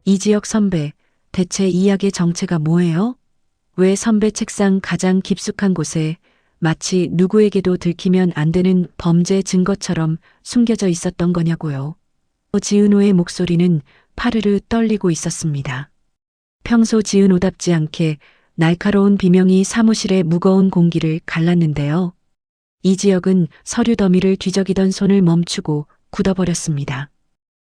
이지혁 선배, 대체 이 약의 정체가 뭐예요? 왜 선배 책상 가장 깊숙한 곳에 마치 누구에게도 들키면 안 되는 범죄 증거처럼 숨겨져 있었던 거냐고요. 지은호의 목소리는 파르르 떨리고 있었습니다. 평소 지은호답지 않게 날카로운 비명이 사무실의 무거운 공기를 갈랐는데요. 이지혁은 서류 더미를 뒤적이던 손을 멈추고 굳어버렸습니다.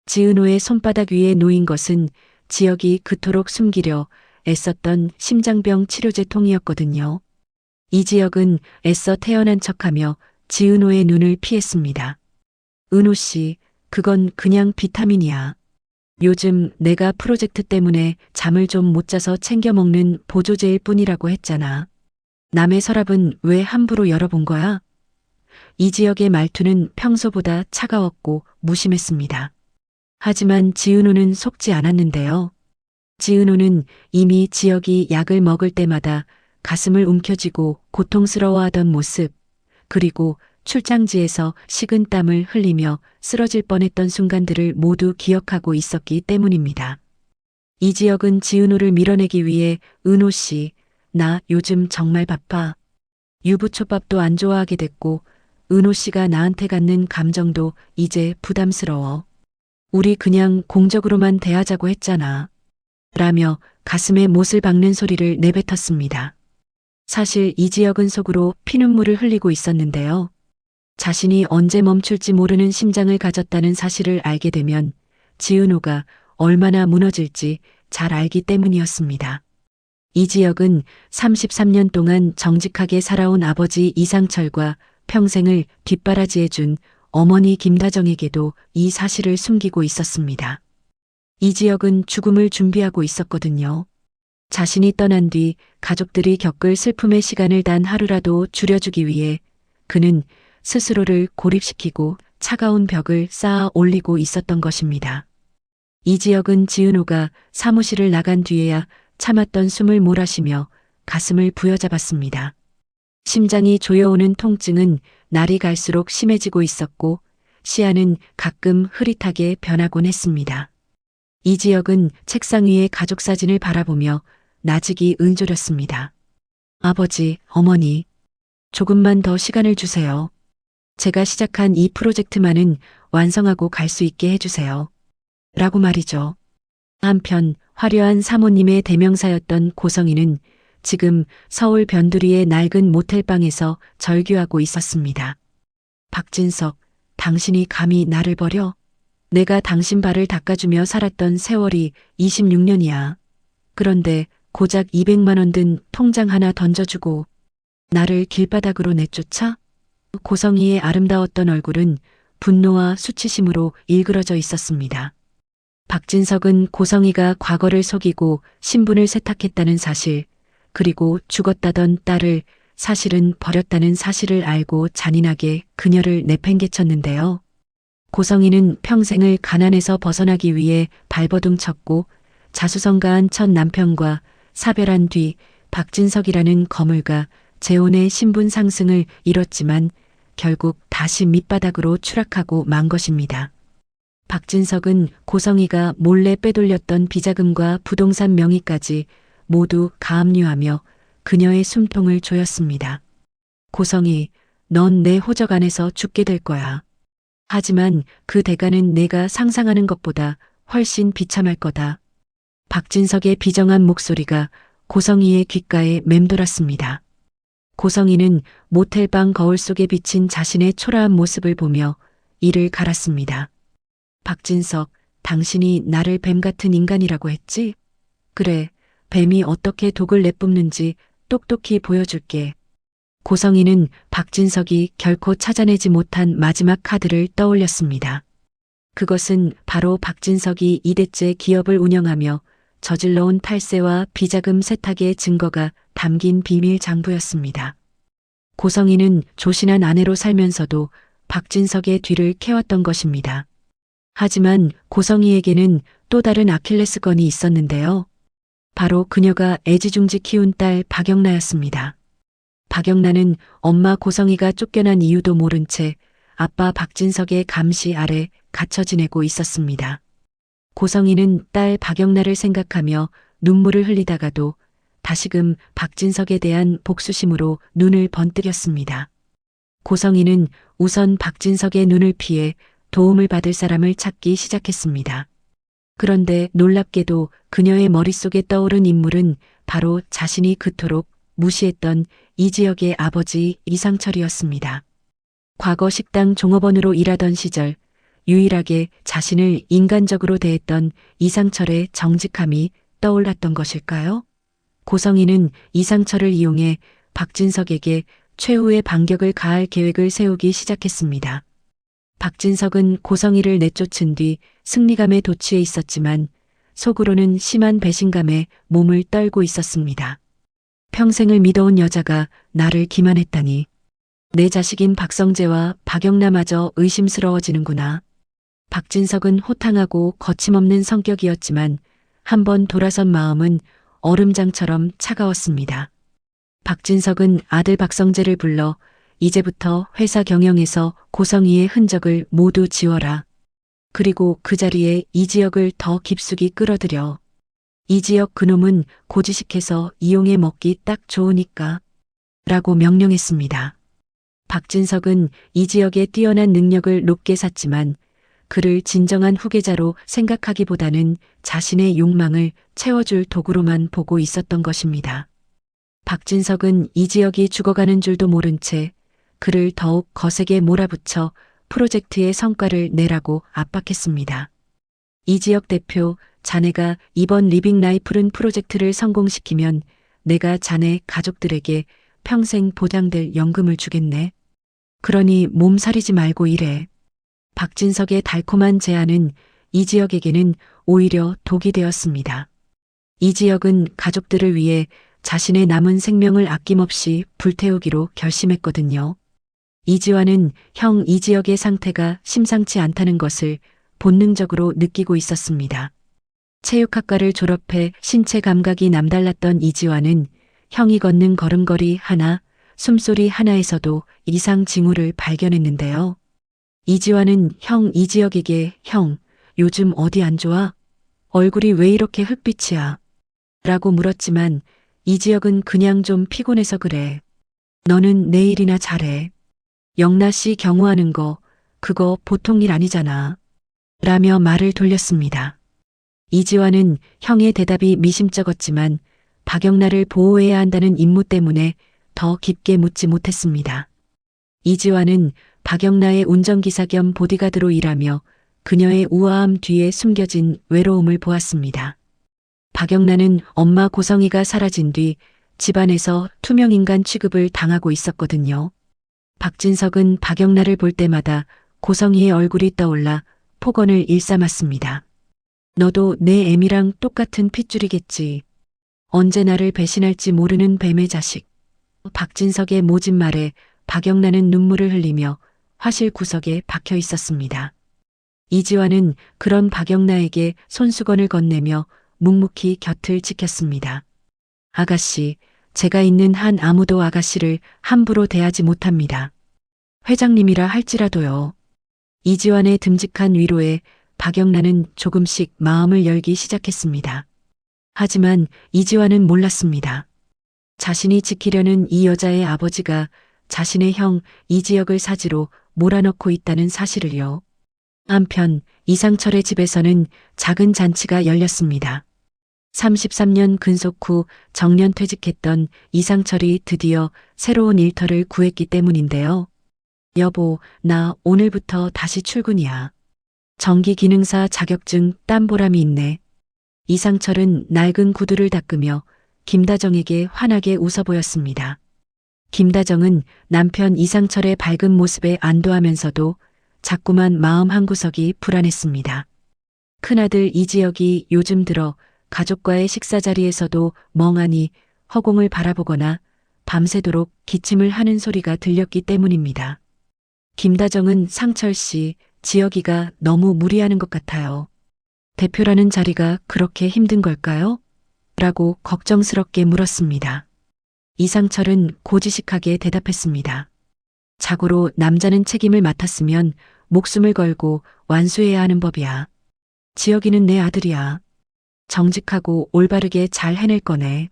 지은호의 손바닥 위에 놓인 것은 지혁이 그토록 숨기려 애썼던 심장병 치료제 통이었거든요. 이지혁은 애써 태어난 척하며 지은호의 눈을 피했습니다. 은호 씨, 그건 그냥 비타민이야. 요즘 내가 프로젝트 때문에 잠을 좀 못 자서 챙겨 먹는 보조제일 뿐이라고 했잖아. 남의 서랍은 왜 함부로 열어본 거야? 이지혁의 말투는 평소보다 차가웠고 무심했습니다. 하지만 지은호는 속지 않았는데요. 지은호는 이미 지혁이 약을 먹을 때마다 가슴을 움켜쥐고 고통스러워하던 모습, 그리고 출장지에서 식은 땀을 흘리며 쓰러질 뻔했던 순간들을 모두 기억하고 있었기 때문입니다. 이지혁은 지은호를 밀어내기 위해 은호 씨, 나 요즘 정말 바빠. 유부초밥도 안 좋아하게 됐고 은호 씨가 나한테 갖는 감정도 이제 부담스러워. 우리 그냥 공적으로만 대하자고 했잖아. 라며 가슴에 못을 박는 소리를 내뱉었습니다. 사실 이지혁은 속으로 피눈물을 흘리고 있었는데요. 자신이 언제 멈출지 모르는 심장을 가졌다는 사실을 알게 되면 지은호가 얼마나 무너질지 잘 알기 때문이었습니다. 이지혁은 33년 동안 정직하게 살아온 아버지 이상철과 평생을 뒷바라지해준 어머니 김다정에게도 이 사실을 숨기고 있었습니다. 이지혁은 죽음을 준비하고 있었거든요. 자신이 떠난 뒤 가족들이 겪을 슬픔의 시간을 단 하루라도 줄여주기 위해 그는 스스로를 고립시키고 차가운 벽을 쌓아 올리고 있었던 것입니다. 이지혁은 지은호가 사무실을 나간 뒤에야 참았던 숨을 몰아쉬며 가슴을 부여잡았습니다. 심장이 조여오는 통증은 날이 갈수록 심해지고 있었고 시야는 가끔 흐릿하게 변하곤 했습니다. 이지혁은 책상 위의 가족 사진을 바라보며 나직이 은조렸습니다. 아버지, 어머니, 조금만 더 시간을 주세요. 제가 시작한 이 프로젝트만은 완성하고 갈 수 있게 해주세요. 라고 말이죠. 한편 화려한 사모님의 대명사였던 고성이는 지금 서울 변두리의 낡은 모텔방에서 절규하고 있었습니다. 박진석, 당신이 감히 나를 버려? 내가 당신 발을 닦아주며 살았던 세월이 26년이야. 그런데 고작 200만 원 든 통장 하나 던져주고 나를 길바닥으로 내쫓아? 고성이의 아름다웠던 얼굴은 분노와 수치심으로 일그러져 있었습니다. 박진석은 고성이가 과거를 속이고 신분을 세탁했다는 사실, 그리고 죽었다던 딸을 사실은 버렸다는 사실을 알고 잔인하게 그녀를 내팽개쳤는데요. 고성이는 평생을 가난에서 벗어나기 위해 발버둥 쳤고 자수성가한 첫 남편과 사별한 뒤 박진석이라는 거물과 재혼의 신분 상승을 이뤘지만 결국 다시 밑바닥으로 추락하고 만 것입니다. 박진석은 고성이가 몰래 빼돌렸던 비자금과 부동산 명의까지 모두 가압류하며 그녀의 숨통을 조였습니다. 고성이, 넌 내 호적 안에서 죽게 될 거야. 하지만 그 대가는 내가 상상하는 것보다 훨씬 비참할 거다. 박진석의 비정한 목소리가 고성이의 귓가에 맴돌았습니다. 고성이는 모텔방 거울 속에 비친 자신의 초라한 모습을 보며 이를 갈았습니다. 박진석, 당신이 나를 뱀 같은 인간이라고 했지? 그래, 뱀이 어떻게 독을 내뿜는지 똑똑히 보여줄게. 고성이는 박진석이 결코 찾아내지 못한 마지막 카드를 떠올렸습니다. 그것은 바로 박진석이 2대째 기업을 운영하며 저질러온 탈세와 비자금 세탁의 증거가 담긴 비밀 장부였습니다. 고성이는 조신한 아내로 살면서도 박진석의 뒤를 캐왔던 것입니다. 하지만 고성이에게는 또 다른 아킬레스건이 있었는데요. 바로 그녀가 애지중지 키운 딸 박영나였습니다. 박영나는 엄마 고성이가 쫓겨난 이유도 모른 채 아빠 박진석의 감시 아래 갇혀 지내고 있었습니다. 고성이는 딸 박영란을 생각하며 눈물을 흘리다가도 다시금 박진석에 대한 복수심으로 눈을 번뜩였습니다. 고성이는 우선 박진석의 눈을 피해 도움을 받을 사람을 찾기 시작했습니다. 그런데 놀랍게도 그녀의 머릿속에 떠오른 인물은 바로 자신이 그토록 무시했던 이지혁의 아버지 이상철이었습니다. 과거 식당 종업원으로 일하던 시절 유일하게 자신을 인간적으로 대했던 이상철의 정직함이 떠올랐던 것일까요? 고성이는 이상철을 이용해 박진석에게 최후의 반격을 가할 계획을 세우기 시작했습니다. 박진석은 고성이를 내쫓은 뒤 승리감에 도취해 있었지만 속으로는 심한 배신감에 몸을 떨고 있었습니다. 평생을 믿어온 여자가 나를 기만했다니. 내 자식인 박성재와 박영란마저 의심스러워지는구나. 박진석은 호탕하고 거침없는 성격이었지만 한번 돌아선 마음은 얼음장처럼 차가웠습니다. 박진석은 아들 박성재를 불러 이제부터 회사 경영에서 고성이의 흔적을 모두 지워라. 그리고 그 자리에 이지혁을 더 깊숙이 끌어들여. 이지혁 그놈은 고지식해서 이용해 먹기 딱 좋으니까. 라고 명령했습니다. 박진석은 이지혁의 뛰어난 능력을 높게 샀지만 그를 진정한 후계자로 생각하기보다는 자신의 욕망을 채워줄 도구로만 보고 있었던 것입니다. 박진석은 이지혁이 죽어가는 줄도 모른 채 그를 더욱 거세게 몰아붙여 프로젝트의 성과를 내라고 압박했습니다. 이지혁 대표, 자네가 이번 리빙 라이프른 프로젝트를 성공시키면 내가 자네 가족들에게 평생 보장될 연금을 주겠네. 그러니 몸살이지 말고 일해. 박진석의 달콤한 제안은 이지혁에게는 오히려 독이 되었습니다. 이지혁은 가족들을 위해 자신의 남은 생명을 아낌없이 불태우기로 결심했거든요. 이지환은 형 이지혁의 상태가 심상치 않다는 것을 본능적으로 느끼고 있었습니다. 체육학과를 졸업해 신체 감각이 남달랐던 이지환은 형이 걷는 걸음걸이 하나, 숨소리 하나에서도 이상 징후를 발견했는데요. 이지환은 형 이지혁에게 형, 요즘 어디 안 좋아? 얼굴이 왜 이렇게 흑빛이야? 라고 물었지만 이지혁은 그냥 좀 피곤해서 그래. 너는 내일이나 잘해. 영나 씨 경호하는 거, 그거 보통 일 아니잖아. 라며 말을 돌렸습니다. 이지환은 형의 대답이 미심쩍었지만 박영란을 보호해야 한다는 임무 때문에 더 깊게 묻지 못했습니다. 이지환은 박영란의 운전기사 겸 보디가드로 일하며 그녀의 우아함 뒤에 숨겨진 외로움을 보았습니다. 박영란은 엄마 고성이가 사라진 뒤 집안에서 투명인간 취급을 당하고 있었거든요. 박진석은 박영란을 볼 때마다 고성이의 얼굴이 떠올라 폭언을 일삼았습니다. 너도 내 애미랑 똑같은 핏줄이겠지. 언제 나를 배신할지 모르는 뱀의 자식. 박진석의 모진 말에 박영란은 눈물을 흘리며 화실 구석에 박혀 있었습니다. 이지환은 그런 박영란에게 손수건을 건네며 묵묵히 곁을 지켰습니다. 아가씨, 제가 있는 한 아무도 아가씨를 함부로 대하지 못합니다. 회장님이라 할지라도요. 이지환의 듬직한 위로에 박영란은 조금씩 마음을 열기 시작했습니다. 하지만 이지환은 몰랐습니다. 자신이 지키려는 이 여자의 아버지가 자신의 형 이지혁을 사지로 몰아넣고 있다는 사실을요. 한편 이상철의 집에서는 작은 잔치가 열렸습니다. 33년 근속 후 정년 퇴직했던 이상철이 드디어 새로운 일터를 구했기 때문인데요. 여보, 나 오늘부터 다시 출근이야. 전기기능사 자격증 딴 보람이 있네. 이상철은 낡은 구두를 닦으며 김다정에게 환하게 웃어 보였습니다. 김다정은 남편 이상철의 밝은 모습에 안도하면서도 자꾸만 마음 한구석이 불안했습니다. 큰아들 이지혁이 요즘 들어 가족과의 식사 자리에서도 멍하니 허공을 바라보거나 밤새도록 기침을 하는 소리가 들렸기 때문입니다. 김다정은 상철 씨, 지혁이가 너무 무리하는 것 같아요. 대표라는 자리가 그렇게 힘든 걸까요? 라고 걱정스럽게 물었습니다. 이상철은 고지식하게 대답했습니다. 자고로 남자는 책임을 맡았으면 목숨을 걸고 완수해야 하는 법이야. 지혁이는 내 아들이야. 정직하고 올바르게 잘 해낼 거네.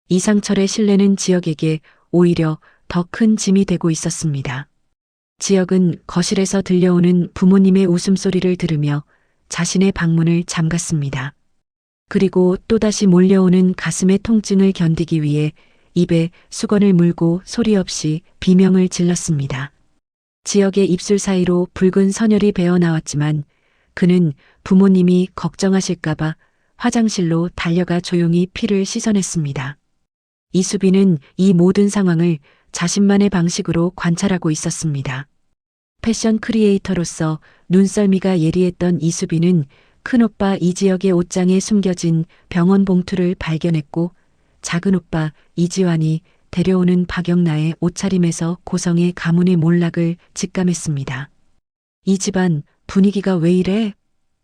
이상철의 신뢰는 지혁에게 오히려 더 큰 짐이 되고 있었습니다. 지혁은 거실에서 들려오는 부모님의 웃음소리를 들으며 자신의 방문을 잠갔습니다. 그리고 또다시 몰려오는 가슴의 통증을 견디기 위해 입에 수건을 물고 소리 없이 비명을 질렀습니다. 지혁의 입술 사이로 붉은 선혈이 배어 나왔지만 그는 부모님이 걱정하실까봐 화장실로 달려가 조용히 피를 씻어냈습니다. 이수빈은 이 모든 상황을 자신만의 방식으로 관찰하고 있었습니다. 패션 크리에이터로서 눈썰미가 예리했던 이수빈은 큰오빠 이지혁의 옷장에 숨겨진 병원 봉투를 발견했고 작은오빠 이지환이 데려오는 박영나의 옷차림에서 고성의 가문의 몰락을 직감했습니다. 이 집안 분위기가 왜 이래?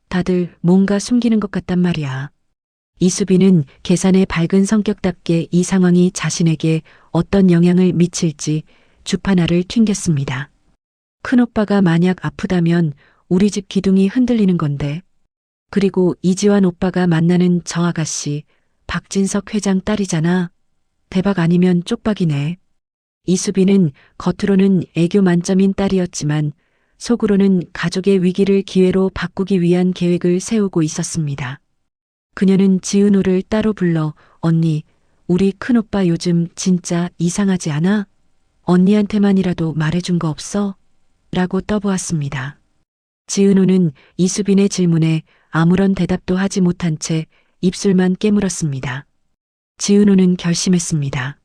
다들 뭔가 숨기는 것 같단 말이야. 이수빈은 계산의 밝은 성격답게 이 상황이 자신에게 어떤 영향을 미칠지 주파나를 튕겼습니다. 큰오빠가 만약 아프다면 우리 집 기둥이 흔들리는 건데. 그리고 이지환 오빠가 만나는 저 아가씨 박진석 회장 딸이잖아. 대박 아니면 쪽박이네. 이수빈은 겉으로는 애교 만점인 딸이었지만 속으로는 가족의 위기를 기회로 바꾸기 위한 계획을 세우고 있었습니다. 그녀는 지은호를 따로 불러 언니, 우리 큰오빠 요즘 진짜 이상하지 않아? 언니한테만이라도 말해준 거 없어? 라고 떠보았습니다. 지은호는 이수빈의 질문에 아무런 대답도 하지 못한 채 입술만 깨물었습니다. 지은호는 결심했습니다.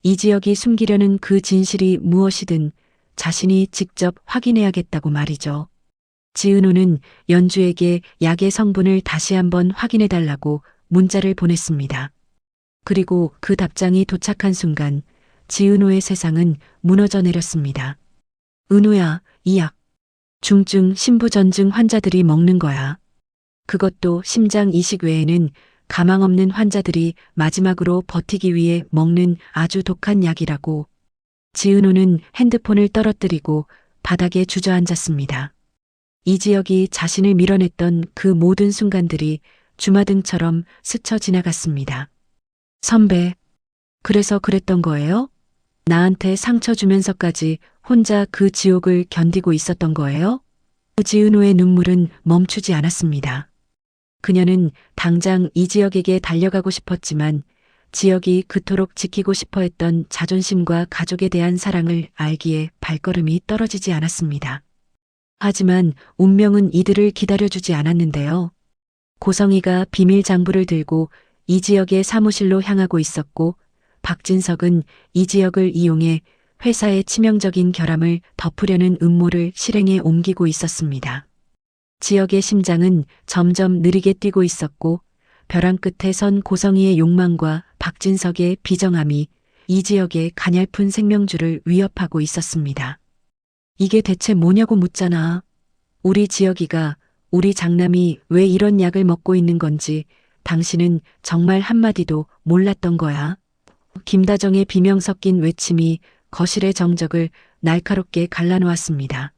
이지혁이 숨기려는 그 진실이 무엇이든 자신이 직접 확인해야겠다고 말이죠. 지은호는 연주에게 약의 성분을 다시 한번 확인해달라고 문자를 보냈습니다. 그리고 그 답장이 도착한 순간 지은호의 세상은 무너져 내렸습니다. 은호야, 이 약. 중증 신부전증 환자들이 먹는 거야. 그것도 심장 이식 외에는 가망 없는 환자들이 마지막으로 버티기 위해 먹는 아주 독한 약이라고. 지은호는 핸드폰을 떨어뜨리고 바닥에 주저앉았습니다. 이지혁이 자신을 밀어냈던 그 모든 순간들이 주마등처럼 스쳐 지나갔습니다. 선배, 그래서 그랬던 거예요? 나한테 상처 주면서까지 혼자 그 지옥을 견디고 있었던 거예요? 지은호의 눈물은 멈추지 않았습니다. 그녀는 당장 이지혁에게 달려가고 싶었지만 지혁이 그토록 지키고 싶어 했던 자존심과 가족에 대한 사랑을 알기에 발걸음이 떨어지지 않았습니다. 하지만 운명은 이들을 기다려주지 않았는데요. 고성이가 비밀 장부를 들고 이지혁의 사무실로 향하고 있었고 박진석은 이지혁을 이용해 회사의 치명적인 결함을 덮으려는 음모를 실행에 옮기고 있었습니다. 지혁의 심장은 점점 느리게 뛰고 있었고 벼랑 끝에 선 고성이의 욕망과 박진석의 비정함이 이지혁의 가냘픈 생명줄을 위협하고 있었습니다. 이게 대체 뭐냐고 묻잖아. 우리 지혁이가, 우리 장남이 왜 이런 약을 먹고 있는 건지 당신은 정말 한마디도 몰랐던 거야. 김다정의 비명 섞인 외침이 거실의 정적을 날카롭게 갈라놓았습니다.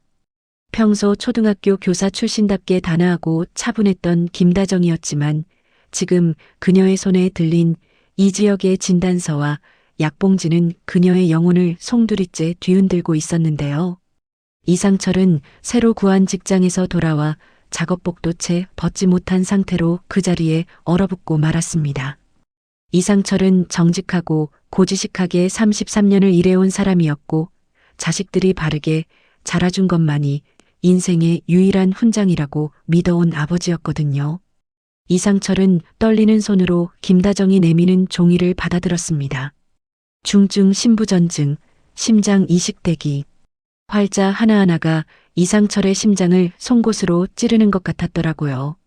평소 초등학교 교사 출신답게 단아하고 차분했던 김다정이었지만 지금 그녀의 손에 들린 이지혁의 진단서와 약봉지는 그녀의 영혼을 송두리째 뒤흔들고 있었는데요. 이상철은 새로 구한 직장에서 돌아와 작업복도 채 벗지 못한 상태로 그 자리에 얼어붙고 말았습니다. 이상철은 정직하고 고지식하게 33년을 일해온 사람이었고 자식들이 바르게 자라준 것만이 인생의 유일한 훈장이라고 믿어온 아버지였거든요. 이상철은 떨리는 손으로 김다정이 내미는 종이를 받아들었습니다. 중증 신부전증, 심장 이식대기. 활자 하나하나가 이상철의 심장을 송곳으로 찌르는 것 같았더라고요.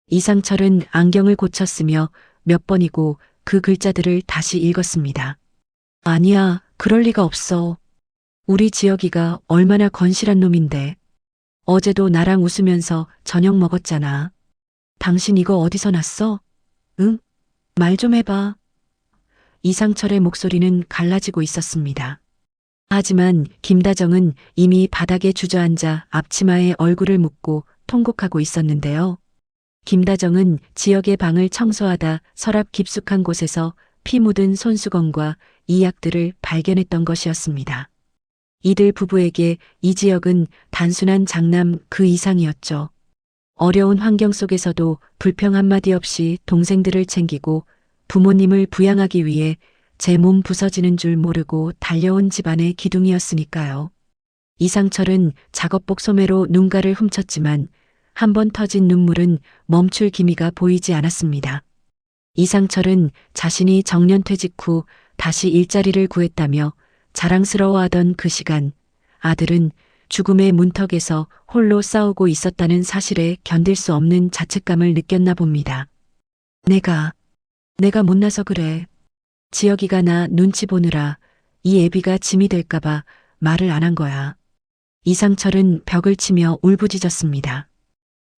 이상철은 안경을 고쳤으며 몇 번이고 그 글자들을 다시 읽었습니다. 아니야, 그럴 리가 없어. 우리 지혁이가 얼마나 건실한 놈인데. 어제도 나랑 웃으면서 저녁 먹었잖아. 당신 이거 어디서 났어? 응? 말 좀 해봐. 이상철의 목소리는 갈라지고 있었습니다. 하지만 김다정은 이미 바닥에 주저앉아 앞치마에 얼굴을 묻고 통곡하고 있었는데요. 김다정은 지역의 방을 청소하다 서랍 깊숙한 곳에서 피 묻은 손수건과 이약들을 발견했던 것이었습니다. 이들 부부에게 이 지역은 단순한 장남 그 이상이었죠. 어려운 환경 속에서도 불평 한마디 없이 동생들을 챙기고 부모님을 부양하기 위해 제 몸 부서지는 줄 모르고 달려온 집안의 기둥이었으니까요. 이상철은 작업복 소매로 눈가를 훔쳤지만 한 번 터진 눈물은 멈출 기미가 보이지 않았습니다. 이상철은 자신이 정년퇴직 후 다시 일자리를 구했다며 자랑스러워하던 그 시간, 아들은 죽음의 문턱에서 홀로 싸우고 있었다는 사실에 견딜 수 없는 자책감을 느꼈나 봅니다. 내가 못나서 그래. 지혁이가 나 눈치 보느라 이 애비가 짐이 될까봐 말을 안 한 거야. 이상철은 벽을 치며 울부짖었습니다.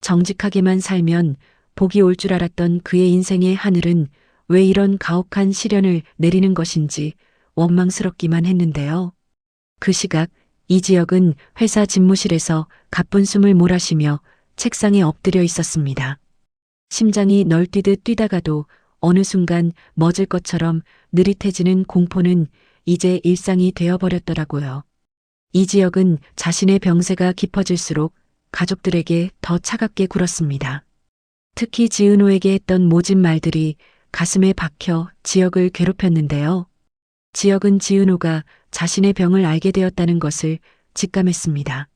정직하게만 살면 복이 올 줄 알았던 그의 인생의 하늘은 왜 이런 가혹한 시련을 내리는 것인지 원망스럽기만 했는데요. 그 시각 이지혁은 회사 집무실에서 가쁜 숨을 몰아쉬며 책상에 엎드려 있었습니다. 심장이 널뛰듯 뛰다가도 어느 순간 멎을 것처럼 느릿해지는 공포는 이제 일상이 되어버렸더라고요. 이지혁은 자신의 병세가 깊어질수록 가족들에게 더 차갑게 굴었습니다. 특히 지은호에게 했던 모진 말들이 가슴에 박혀 지혁을 괴롭혔는데요. 지혁은 지은호가 자신의 병을 알게 되었다는 것을 직감했습니다.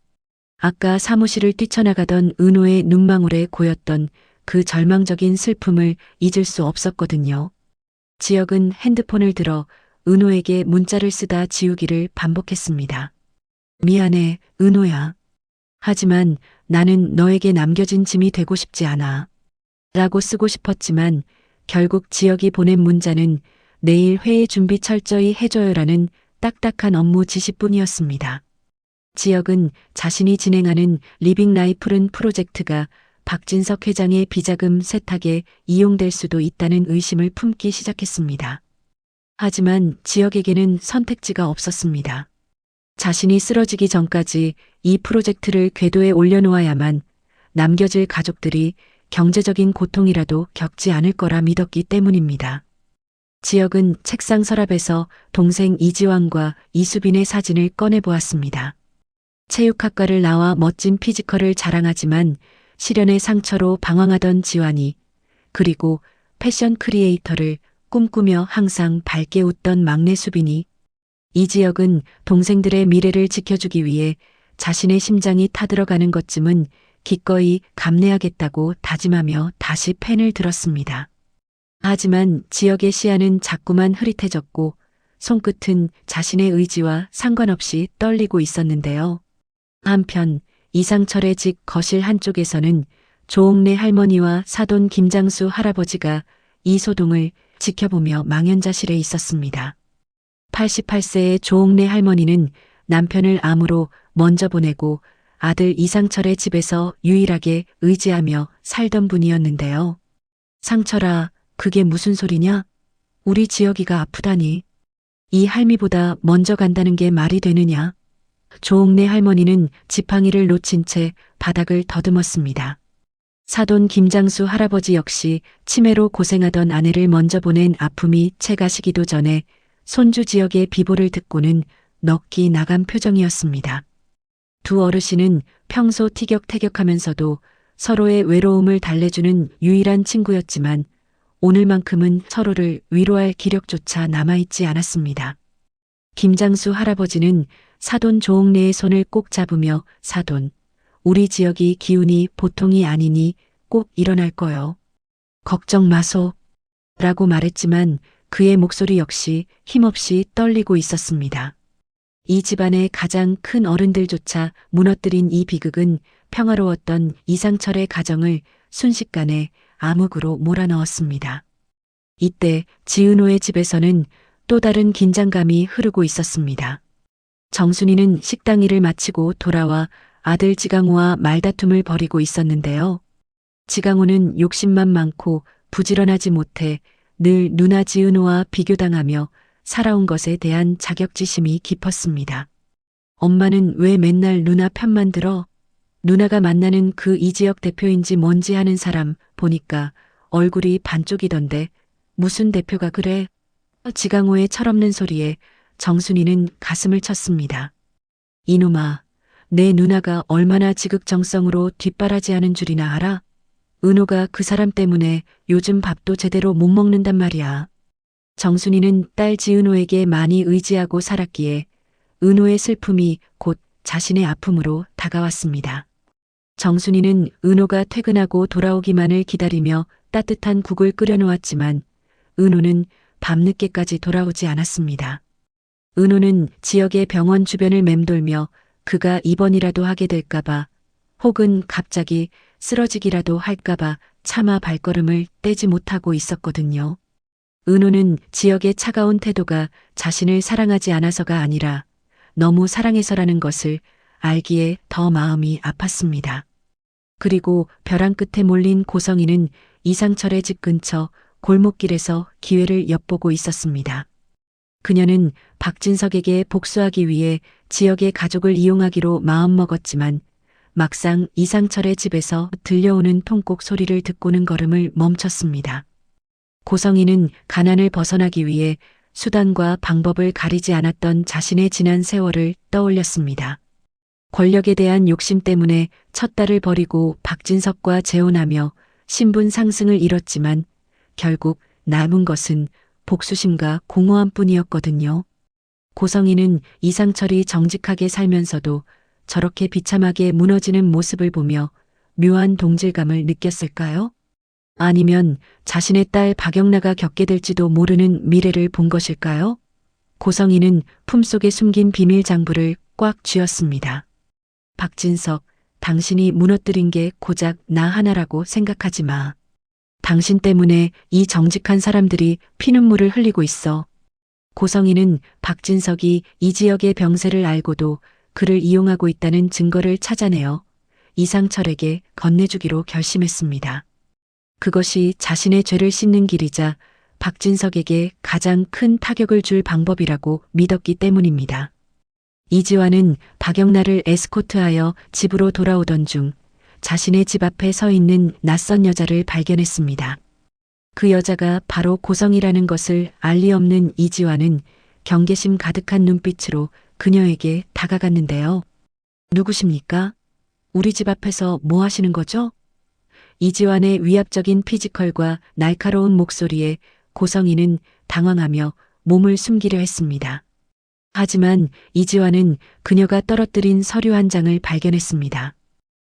아까 사무실을 뛰쳐나가던 은호의 눈망울에 고였던 그 절망적인 슬픔을 잊을 수 없었거든요. 지혁은 핸드폰을 들어 은호에게 문자를 쓰다 지우기를 반복했습니다. 미안해, 은호야. 하지만 나는 너에게 남겨진 짐이 되고 싶지 않아. 라고 쓰고 싶었지만 결국 지혁이 보낸 문자는 내일 회의 준비 철저히 해줘요라는 딱딱한 업무 지시뿐이었습니다. 지혁은 자신이 진행하는 리빙 라이프른 프로젝트가 박진석 회장의 비자금 세탁에 이용될 수도 있다는 의심을 품기 시작했습니다. 하지만 지혁에게는 선택지가 없었습니다. 자신이 쓰러지기 전까지 이 프로젝트를 궤도에 올려놓아야만 남겨질 가족들이 경제적인 고통이라도 겪지 않을 거라 믿었기 때문입니다. 지혁은 책상 서랍에서 동생 이지환과 이수빈의 사진을 꺼내보았습니다. 체육학과를 나와 멋진 피지컬을 자랑하지만 시련의 상처로 방황하던 지환이, 그리고 패션 크리에이터를 꿈꾸며 항상 밝게 웃던 막내 수빈이, 이지혁은 동생들의 미래를 지켜주기 위해 자신의 심장이 타들어가는 것쯤은 기꺼이 감내하겠다고 다짐하며 다시 펜을 들었습니다. 하지만 지혁의 시야는 자꾸만 흐릿해졌고 손끝은 자신의 의지와 상관없이 떨리고 있었는데요. 한편 이상철의 집 거실 한쪽에서는 조옥래 할머니와 사돈 김장수 할아버지가 이 소동을 지켜보며 망연자실해 있었습니다. 88세의 조옥래 할머니는 남편을 암으로 먼저 보내고 아들 이상철의 집에서 유일하게 의지하며 살던 분이었는데요. 상철아, 그게 무슨 소리냐? 우리 지혁이가 아프다니. 이 할미보다 먼저 간다는 게 말이 되느냐? 조옥래 할머니는 지팡이를 놓친 채 바닥을 더듬었습니다. 사돈 김장수 할아버지 역시 치매로 고생하던 아내를 먼저 보낸 아픔이 채 가시기도 전에 손주 지혁의 비보를 듣고는 넋이 나간 표정이었습니다. 두 어르신은 평소 티격태격하면서도 서로의 외로움을 달래주는 유일한 친구였지만 오늘만큼은 서로를 위로할 기력조차 남아있지 않았습니다. 김장수 할아버지는 사돈 조옥래의 손을 꼭 잡으며 사돈, 우리 지역이 기운이 보통이 아니니 꼭 일어날 거요. 걱정 마소. 라고 말했지만 그의 목소리 역시 힘없이 떨리고 있었습니다. 이 집안의 가장 큰 어른들조차 무너뜨린 이 비극은 평화로웠던 이상철의 가정을 순식간에 암흑으로 몰아넣었습니다. 이때 지은호의 집에서는 또 다른 긴장감이 흐르고 있었습니다. 정순이는 식당 일을 마치고 돌아와 아들 지강호와 말다툼을 벌이고 있었는데요. 지강호는 욕심만 많고 부지런하지 못해 늘 누나 지은호와 비교당하며 살아온 것에 대한 자격지심이 깊었습니다. 엄마는 왜 맨날 누나 편만 들어? 누나가 만나는 그 이지혁 대표인지 뭔지 하는 사람 보니까 얼굴이 반쪽이던데 무슨 대표가 그래? 지강호의 철없는 소리에 정순이는 가슴을 쳤습니다. 이놈아, 내 누나가 얼마나 지극정성으로 뒷바라지하는 줄이나 알아? 은호가 그 사람 때문에 요즘 밥도 제대로 못 먹는단 말이야. 정순이는 딸 지은호에게 많이 의지하고 살았기에 은호의 슬픔이 곧 자신의 아픔으로 다가왔습니다. 정순이는 은호가 퇴근하고 돌아오기만을 기다리며 따뜻한 국을 끓여놓았지만 은호는 밤늦게까지 돌아오지 않았습니다. 은호는 지역의 병원 주변을 맴돌며 그가 입원이라도 하게 될까봐 혹은 갑자기 쓰러지기라도 할까봐 차마 발걸음을 떼지 못하고 있었거든요. 은호는 지역의 차가운 태도가 자신을 사랑하지 않아서가 아니라 너무 사랑해서라는 것을 알기에 더 마음이 아팠습니다. 그리고 벼랑 끝에 몰린 고성이는 이상철의 집 근처 골목길에서 기회를 엿보고 있었습니다. 그녀는 박진석에게 복수하기 위해 지역의 가족을 이용하기로 마음먹었지만 막상 이상철의 집에서 들려오는 통곡 소리를 듣고는 걸음을 멈췄습니다. 고성이는 가난을 벗어나기 위해 수단과 방법을 가리지 않았던 자신의 지난 세월을 떠올렸습니다. 권력에 대한 욕심 때문에 첫 딸을 버리고 박진석과 재혼하며 신분 상승을 이뤘지만 결국 남은 것은 복수심과 공허함뿐이었거든요. 고성이는 이상철이 정직하게 살면서도 저렇게 비참하게 무너지는 모습을 보며 묘한 동질감을 느꼈을까요? 아니면 자신의 딸 박영나가 겪게 될지도 모르는 미래를 본 것일까요? 고성이는 품속에 숨긴 비밀 장부를 꽉 쥐었습니다. 박진석, 당신이 무너뜨린 게 고작 나 하나라고 생각하지 마. 당신 때문에 이 정직한 사람들이 피눈물을 흘리고 있어. 고성이는 박진석이 이 지역의 병세를 알고도 그를 이용하고 있다는 증거를 찾아내어 이상철에게 건네주기로 결심했습니다. 그것이 자신의 죄를 씻는 길이자 박진석에게 가장 큰 타격을 줄 방법이라고 믿었기 때문입니다. 이지환은 박영나를 에스코트하여 집으로 돌아오던 중 자신의 집 앞에 서 있는 낯선 여자를 발견했습니다. 그 여자가 바로 고성이라는 것을 알 리 없는 이지환은 경계심 가득한 눈빛으로 그녀에게 다가갔는데요. 누구십니까? 우리 집 앞에서 뭐 하시는 거죠? 이지환의 위압적인 피지컬과 날카로운 목소리에 고성이는 당황하며 몸을 숨기려 했습니다. 하지만 이지환은 그녀가 떨어뜨린 서류 한 장을 발견했습니다.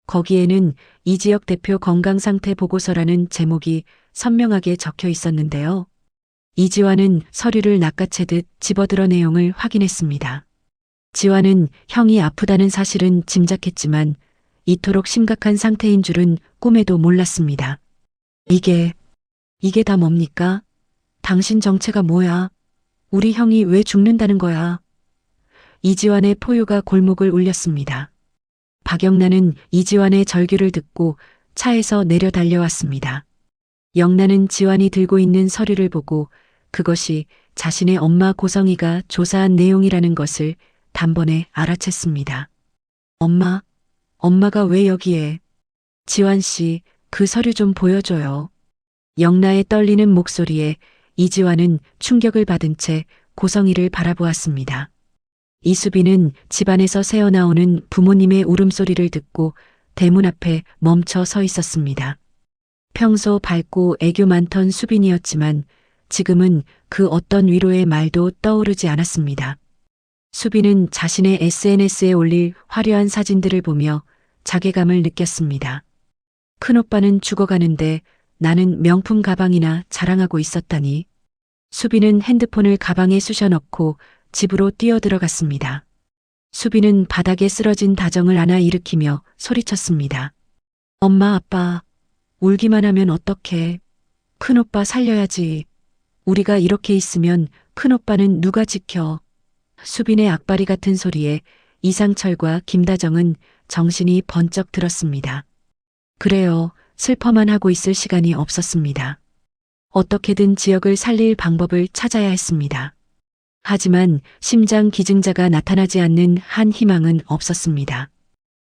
거기에는 이지혁 대표 건강상태 보고서라는 제목이 선명하게 적혀 있었는데요. 이지환은 서류를 낚아채듯 집어들어 내용을 확인했습니다. 지환은 형이 아프다는 사실은 짐작했지만 이토록 심각한 상태인 줄은 꿈에도 몰랐습니다. 이게 다 뭡니까? 당신 정체가 뭐야? 우리 형이 왜 죽는다는 거야? 이지환의 포효가 골목을 울렸습니다. 박영란은 이지환의 절규를 듣고 차에서 내려 달려왔습니다. 영란은 지환이 들고 있는 서류를 보고 그것이 자신의 엄마 고성이가 조사한 내용이라는 것을 단번에 알아챘습니다. 엄마가 왜 여기에? 지환 씨, 그 서류 좀 보여줘요. 영라의 떨리는 목소리에 이지환은 충격을 받은 채 고성이를 바라보았습니다. 이수빈은 집안에서 새어나오는 부모님의 울음소리를 듣고 대문 앞에 멈춰 서 있었습니다. 평소 밝고 애교 많던 수빈이었지만 지금은 그 어떤 위로의 말도 떠오르지 않았습니다. 수빈은 자신의 SNS에 올릴 화려한 사진들을 보며 자괴감을 느꼈습니다. 큰오빠는 죽어가는데 나는 명품 가방이나 자랑하고 있었다니. 수빈은 핸드폰을 가방에 쑤셔넣고 집으로 뛰어들어갔습니다. 수빈은 바닥에 쓰러진 다정을 안아 일으키며 소리쳤습니다. 엄마, 아빠, 울기만 하면 어떡해. 큰오빠 살려야지. 우리가 이렇게 있으면 큰오빠는 누가 지켜. 수빈의 악바리 같은 소리에 이상철과 김다정은 정신이 번쩍 들었습니다. 그래요. 슬퍼만 하고 있을 시간이 없었습니다. 어떻게든 지역을 살릴 방법을 찾아야 했습니다. 하지만 심장 기증자가 나타나지 않는 한 희망은 없었습니다.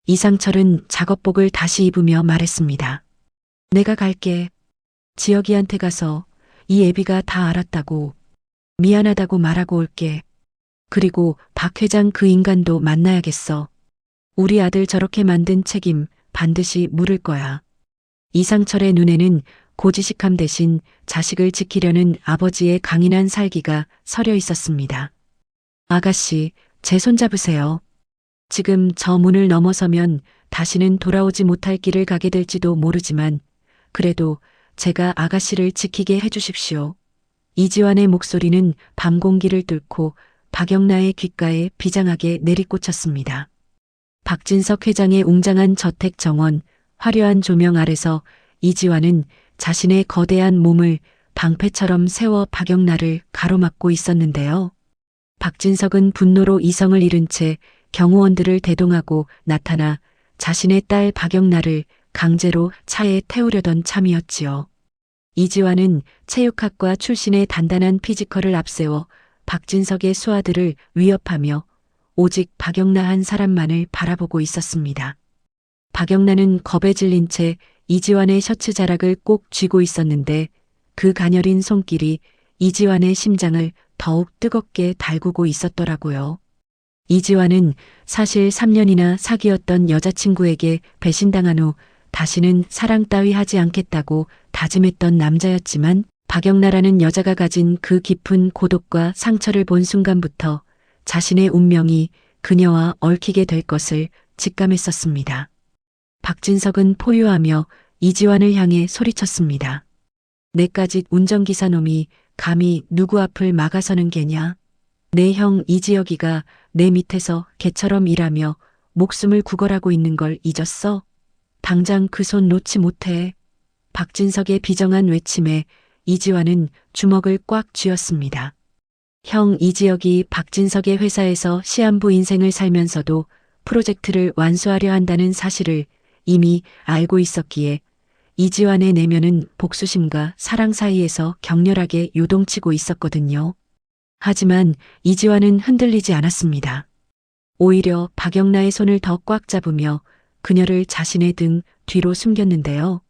이상철은 작업복을 다시 입으며 말했습니다. 내가 갈게. 지혁이한테 가서 이 애비가 다 알았다고, 미안하다고 말하고 올게. 그리고 박 회장 그 인간도 만나야겠어. 우리 아들 저렇게 만든 책임 반드시 물을 거야. 이상철의 눈에는 고지식함 대신 자식을 지키려는 아버지의 강인한 살기가 서려 있었습니다. 아가씨, 제 손 잡으세요. 지금 저 문을 넘어서면 다시는 돌아오지 못할 길을 가게 될지도 모르지만 그래도 제가 아가씨를 지키게 해주십시오. 이지환의 목소리는 밤 공기를 뚫고 박영나의 귓가에 비장하게 내리꽂혔습니다. 박진석 회장의 웅장한 저택 정원, 화려한 조명 아래서 이지환은 자신의 거대한 몸을 방패처럼 세워 박영나를 가로막고 있었는데요. 박진석은 분노로 이성을 잃은 채 경호원들을 대동하고 나타나 자신의 딸 박영나를 강제로 차에 태우려던 참이었지요. 이지환은 체육학과 출신의 단단한 피지컬을 앞세워 박진석의 수하들을 위협하며 오직 박영나 한 사람만을 바라보고 있었습니다. 박영나는 겁에 질린 채 이지환의 셔츠 자락을 꼭 쥐고 있었는데 그 가녀린 손길이 이지환의 심장을 더욱 뜨겁게 달구고 있었더라고요. 이지환은 사실 3년이나 사귀었던 여자친구에게 배신당한 후 다시는 사랑 따위 하지 않겠다고 다짐했던 남자였지만 박영나라는 여자가 가진 그 깊은 고독과 상처를 본 순간부터 자신의 운명이 그녀와 얽히게 될 것을 직감했었습니다. 박진석은 포효하며 이지환을 향해 소리쳤습니다. 내까짓 운전기사 놈이 감히 누구 앞을 막아서는 게냐? 내 형 이지혁이가 내 밑에서 개처럼 일하며 목숨을 구걸하고 있는 걸 잊었어? 당장 그 손 놓지 못해. 박진석의 비정한 외침에 이지환은 주먹을 꽉 쥐었습니다. 형 이지혁이 박진석의 회사에서 시한부 인생을 살면서도 프로젝트를 완수하려 한다는 사실을 이미 알고 있었기에 이지환의 내면은 복수심과 사랑 사이에서 격렬하게 요동치고 있었거든요. 하지만 이지환은 흔들리지 않았습니다. 오히려 박영나의 손을 더 꽉 잡으며 그녀를 자신의 등 뒤로 숨겼는데요.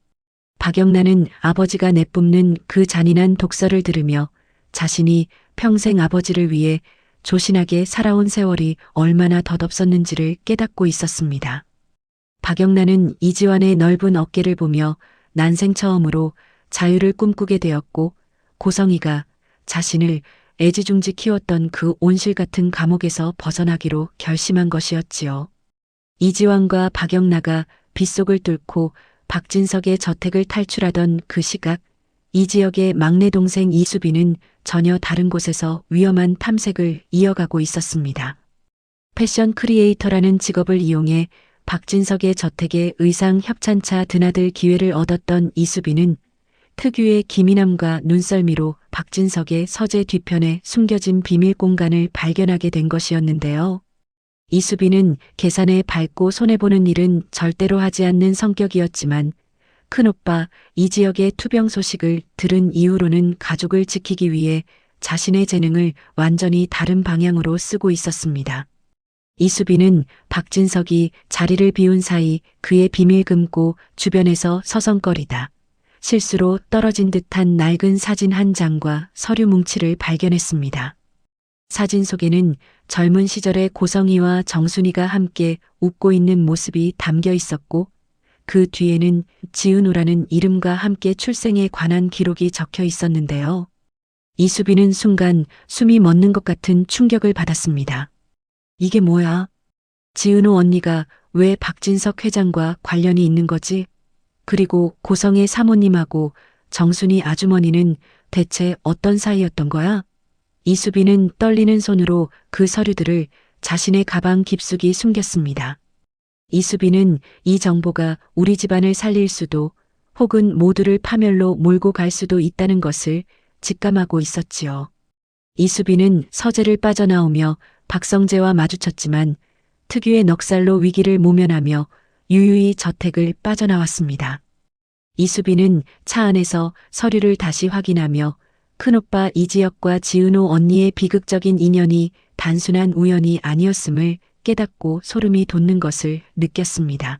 박영나는 아버지가 내뿜는 그 잔인한 독설을 들으며 자신이 평생 아버지를 위해 조신하게 살아온 세월이 얼마나 덧없었는지를 깨닫고 있었습니다. 박영나는 이지환의 넓은 어깨를 보며 난생 처음으로 자유를 꿈꾸게 되었고 고성이가 자신을 애지중지 키웠던 그 온실 같은 감옥에서 벗어나기로 결심한 것이었지요. 이지환과 박영나가 빗속을 뚫고 박진석의 저택을 탈출하던 그 시각 이지혁의 막내 동생 이수빈은 전혀 다른 곳에서 위험한 탐색을 이어가고 있었습니다. 패션 크리에이터라는 직업을 이용해 박진석의 저택에 의상 협찬차 드나들 기회를 얻었던 이수빈은 특유의 기민함과 눈썰미로 박진석의 서재 뒤편에 숨겨진 비밀 공간을 발견하게 된 것이었는데요. 이수빈은 계산에 밟고 손해보는 일은 절대로 하지 않는 성격이었지만 큰오빠 이지혁의 투병 소식을 들은 이후로는 가족을 지키기 위해 자신의 재능을 완전히 다른 방향으로 쓰고 있었습니다. 이수빈은 박진석이 자리를 비운 사이 그의 비밀 금고 주변에서 서성거리다 실수로 떨어진 듯한 낡은 사진 한 장과 서류 뭉치를 발견했습니다. 사진 속에는 젊은 시절의 고성이와 정순이가 함께 웃고 있는 모습이 담겨 있었고 그 뒤에는 지은우라는 이름과 함께 출생에 관한 기록이 적혀 있었는데요. 이수빈은 순간 숨이 멎는 것 같은 충격을 받았습니다. 이게 뭐야? 지은우 언니가 왜 박진석 회장과 관련이 있는 거지? 그리고 고성의 사모님하고 정순이 아주머니는 대체 어떤 사이였던 거야? 이수빈은 떨리는 손으로 그 서류들을 자신의 가방 깊숙이 숨겼습니다. 이수빈은 이 정보가 우리 집안을 살릴 수도 혹은 모두를 파멸로 몰고 갈 수도 있다는 것을 직감하고 있었지요. 이수빈은 서재를 빠져나오며 박성재와 마주쳤지만 특유의 넉살로 위기를 모면하며 유유히 저택을 빠져나왔습니다. 이수빈은 차 안에서 서류를 다시 확인하며 큰오빠 이지혁과 지은호 언니의 비극적인 인연이 단순한 우연이 아니었음을 깨닫고 소름이 돋는 것을 느꼈습니다.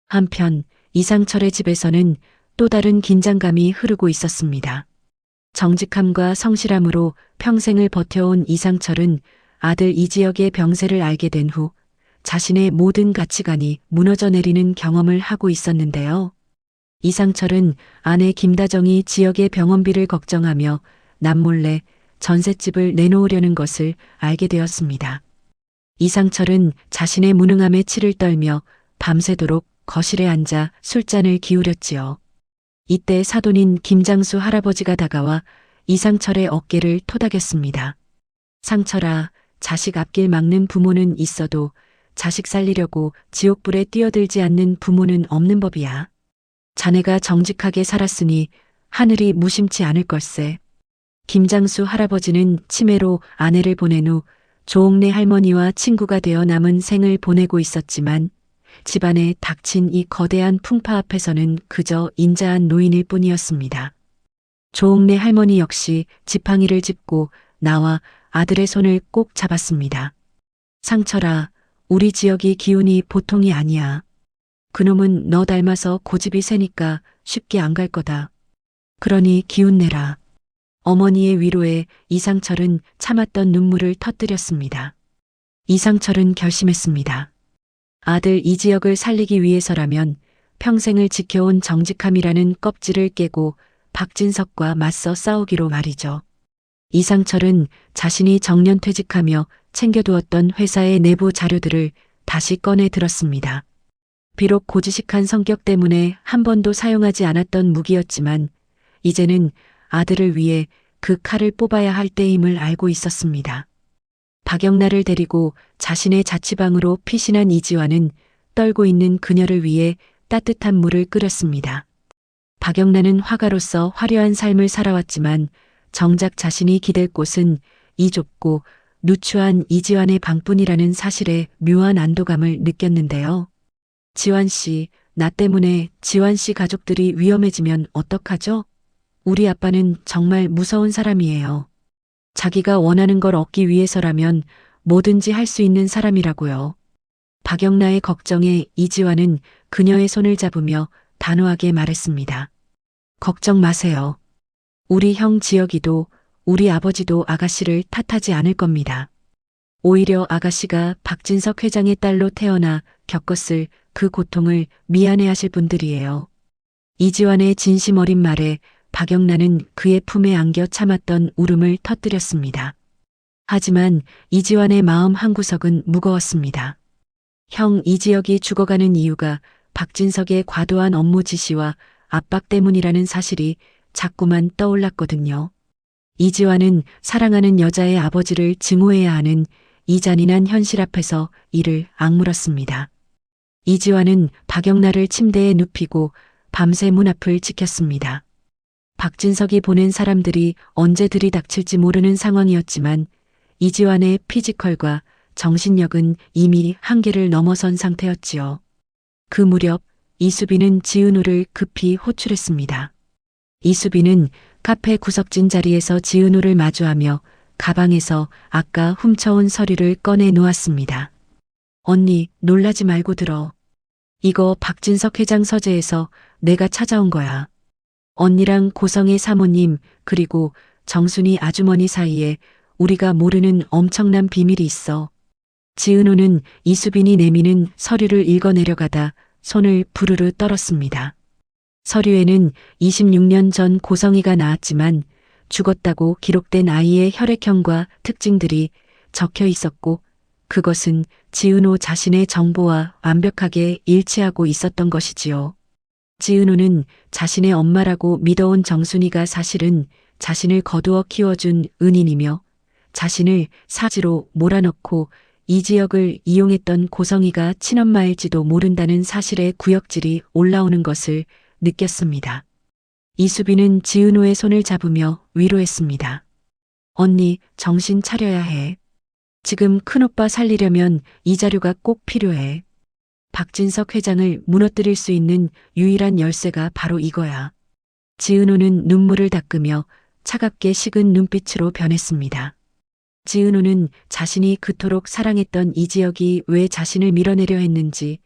한편 이상철의 집에서는 또 다른 긴장감이 흐르고 있었습니다. 정직함과 성실함으로 평생을 버텨온 이상철은 아들 이지혁의 병세를 알게 된 후 자신의 모든 가치관이 무너져 내리는 경험을 하고 있었는데요. 이상철은 아내 김다정이 지역의 병원비를 걱정하며 남몰래 전셋집을 내놓으려는 것을 알게 되었습니다. 이상철은 자신의 무능함에 치를 떨며 밤새도록 거실에 앉아 술잔을 기울였지요. 이때 사돈인 김장수 할아버지가 다가와 이상철의 어깨를 토닥였습니다. 상철아, 자식 앞길 막는 부모는 있어도 자식 살리려고 지옥불에 뛰어들지 않는 부모는 없는 법이야. 자네가 정직하게 살았으니 하늘이 무심치 않을 걸세. 김장수 할아버지는 치매로 아내를 보낸 후 조옥래 할머니와 친구가 되어 남은 생을 보내고 있었지만 집안에 닥친 이 거대한 풍파 앞에서는 그저 인자한 노인일 뿐이었습니다. 조옥래 할머니 역시 지팡이를 짚고 나와 아들의 손을 꼭 잡았습니다. 상철아, 우리 지역이 기운이 보통이 아니야. 그놈은 너 닮아서 고집이 세니까 쉽게 안 갈 거다. 그러니 기운 내라. 어머니의 위로에 이상철은 참았던 눈물을 터뜨렸습니다. 이상철은 결심했습니다. 아들 이지혁을 살리기 위해서라면 평생을 지켜온 정직함이라는 껍질을 깨고 박진석과 맞서 싸우기로 말이죠. 이상철은 자신이 정년퇴직하며 챙겨두었던 회사의 내부 자료들을 다시 꺼내 들었습니다. 비록 고지식한 성격 때문에 한 번도 사용하지 않았던 무기였지만 이제는 아들을 위해 그 칼을 뽑아야 할 때임을 알고 있었습니다. 박영란을 데리고 자신의 자취방으로 피신한 이지환은 떨고 있는 그녀를 위해 따뜻한 물을 끓였습니다. 박영란은 화가로서 화려한 삶을 살아왔지만 정작 자신이 기댈 곳은 이 좁고 누추한 이지환의 방뿐이라는 사실에 묘한 안도감을 느꼈는데요. 지환 씨, 나 때문에 지환 씨 가족들이 위험해지면 어떡하죠? 우리 아빠는 정말 무서운 사람이에요. 자기가 원하는 걸 얻기 위해서라면 뭐든지 할 수 있는 사람이라고요. 박영란의 걱정에 이지환은 그녀의 손을 잡으며 단호하게 말했습니다. 걱정 마세요. 우리 형 지혁이도 우리 아버지도 아가씨를 탓하지 않을 겁니다. 오히려 아가씨가 박진석 회장의 딸로 태어나 겪었을 그 고통을 미안해하실 분들이에요. 이지환의 진심 어린 말에 박영란은 그의 품에 안겨 참았던 울음을 터뜨렸습니다. 하지만 이지환의 마음 한구석은 무거웠습니다. 형 이지혁이 죽어가는 이유가 박진석의 과도한 업무 지시와 압박 때문이라는 사실이 자꾸만 떠올랐거든요. 이지환은 사랑하는 여자의 아버지를 증오해야 하는 이 잔인한 현실 앞에서 이를 악물었습니다. 이지환은 박영란을 침대에 눕히고 밤새 문 앞을 지켰습니다. 박진석이 보낸 사람들이 언제 들이닥칠지 모르는 상황이었지만 이지환의 피지컬과 정신력은 이미 한계를 넘어선 상태였지요. 그 무렵 이수빈은 지은우를 급히 호출했습니다. 이수빈은 카페 구석진 자리에서 지은우를 마주하며 가방에서 아까 훔쳐온 서류를 꺼내 놓았습니다. 언니, 놀라지 말고 들어. 이거 박진석 회장 서재에서 내가 찾아온 거야. 언니랑 고성의 사모님 그리고 정순이 아주머니 사이에 우리가 모르는 엄청난 비밀이 있어. 지은우는 이수빈이 내미는 서류를 읽어내려가다 손을 부르르 떨었습니다. 서류에는 26년 전 고성이가 낳았지만 죽었다고 기록된 아이의 혈액형과 특징들이 적혀 있었고 그것은 지은우 자신의 정보와 완벽하게 일치하고 있었던 것이지요. 지은우는 자신의 엄마라고 믿어온 정순이가 사실은 자신을 거두어 키워준 은인이며 자신을 사지로 몰아넣고 이지혁을 이용했던 고성이가 친엄마일지도 모른다는 사실의 구역질이 올라오는 것을 느꼈습니다. 이수빈은 지은우의 손을 잡으며 위로했습니다. 언니, 정신 차려야 해. 지금 큰오빠 살리려면 이 자료가 꼭 필요해. 박진석 회장을 무너뜨릴 수 있는 유일한 열쇠가 바로 이거야. 지은우는 눈물을 닦으며 차갑게 식은 눈빛으로 변했습니다. 지은호는 자신이 그토록 사랑했던 이지혁이 왜 자신을 밀어내려 했는지,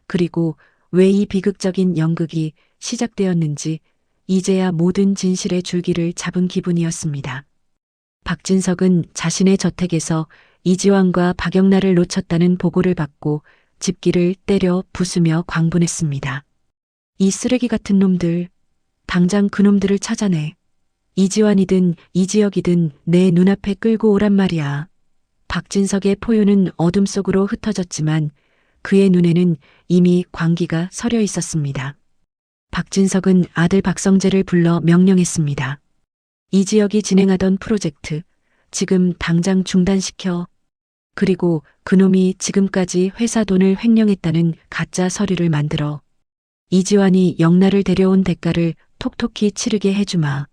그리고 왜 이 비극적인 연극이 시작되었는지 이제야 모든 진실의 줄기를 잡은 기분이었습니다. 박진석은 자신의 저택에서 이지환과 박영란을 놓쳤다는 보고를 받고 집기를 때려 부수며 광분했습니다. 이 쓰레기 같은 놈들, 당장 그놈들을 찾아내. 이지환이든 이지혁이든 내 눈앞에 끌고 오란 말이야. 박진석의 포효는 어둠 속으로 흩어졌지만 그의 눈에는 이미 광기가 서려 있었습니다. 박진석은 아들 박성재를 불러 명령했습니다. 이지혁이 진행하던 프로젝트, 지금 당장 중단시켜. 그리고 그놈이 지금까지 회사 돈을 횡령했다는 가짜 서류를 만들어. 이지환이 영란을 데려온 대가를 톡톡히 치르게 해주마.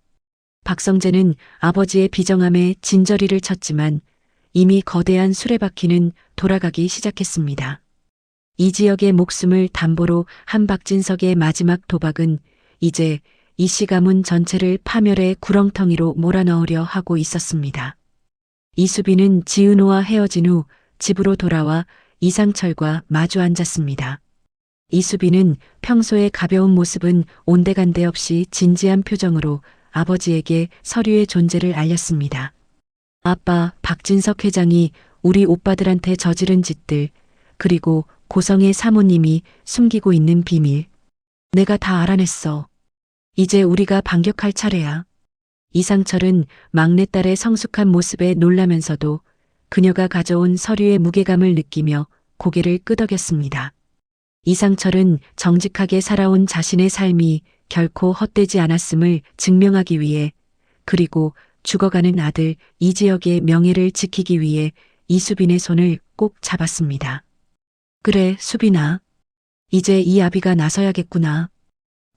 박성재는 아버지의 비정함에 진저리를 쳤지만 이미 거대한 수레바퀴는 돌아가기 시작했습니다. 이지혁의 목숨을 담보로 한 박진석의 마지막 도박은 이제 이씨 가문 전체를 파멸의 구렁텅이로 몰아넣으려 하고 있었습니다. 이수빈은 지은호와 헤어진 후 집으로 돌아와 이상철과 마주 앉았습니다. 이수빈은 평소의 가벼운 모습은 온데간데 없이 진지한 표정으로 아버지에게 서류의 존재를 알렸습니다. 아빠, 박진석 회장이 우리 오빠들한테 저지른 짓들, 그리고 고성의 사모님이 숨기고 있는 비밀. 내가 다 알아냈어. 이제 우리가 반격할 차례야. 이상철은 막내딸의 성숙한 모습에 놀라면서도 그녀가 가져온 서류의 무게감을 느끼며 고개를 끄덕였습니다. 이상철은 정직하게 살아온 자신의 삶이 결코 헛되지 않았음을 증명하기 위해, 그리고 죽어가는 아들 이지혁의 명예를 지키기 위해 이수빈의 손을 꼭 잡았습니다. 그래, 수빈아. 이제 이 아비가 나서야겠구나.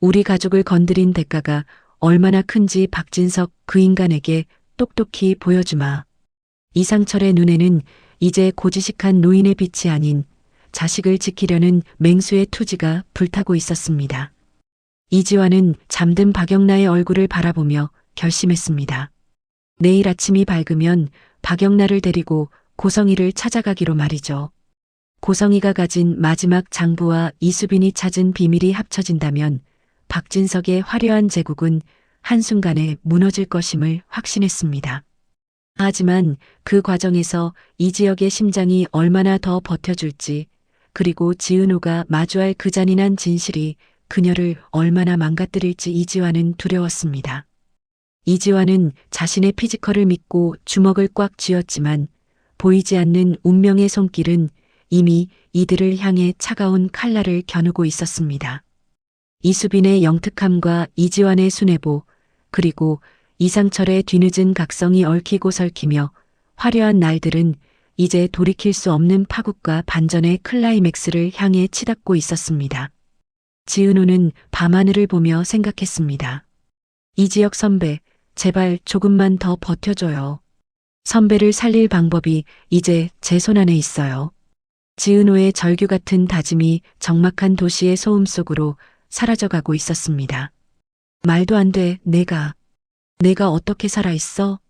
우리 가족을 건드린 대가가 얼마나 큰지 박진석 그 인간에게 똑똑히 보여주마. 이상철의 눈에는 이제 고지식한 노인의 빛이 아닌 자식을 지키려는 맹수의 투지가 불타고 있었습니다. 이지환은 잠든 박영란의 얼굴을 바라보며 결심했습니다. 내일 아침이 밝으면 박영란을 데리고 고성이를 찾아가기로 말이죠. 고성이가 가진 마지막 장부와 이수빈이 찾은 비밀이 합쳐진다면 박진석의 화려한 제국은 한순간에 무너질 것임을 확신했습니다. 하지만 그 과정에서 이지혁의 심장이 얼마나 더 버텨줄지, 그리고 지은호가 마주할 그 잔인한 진실이 그녀를 얼마나 망가뜨릴지 이지환은 두려웠습니다. 이지환은 자신의 피지컬을 믿고 주먹을 꽉 쥐었지만 보이지 않는 운명의 손길은 이미 이들을 향해 차가운 칼날을 겨누고 있었습니다. 이수빈의 영특함과 이지환의 순애보, 그리고 이상철의 뒤늦은 각성이 얽히고 설키며 화려한 날들은 이제 돌이킬 수 없는 파국과 반전의 클라이맥스를 향해 치닫고 있었습니다. 지은호는 밤하늘을 보며 생각했습니다. 이지혁 선배, 제발 조금만 더 버텨줘요. 선배를 살릴 방법이 이제 제 손 안에 있어요. 지은호의 절규 같은 다짐이 적막한 도시의 소음 속으로 사라져가고 있었습니다. 말도 안 돼, 내가 어떻게 살아있어?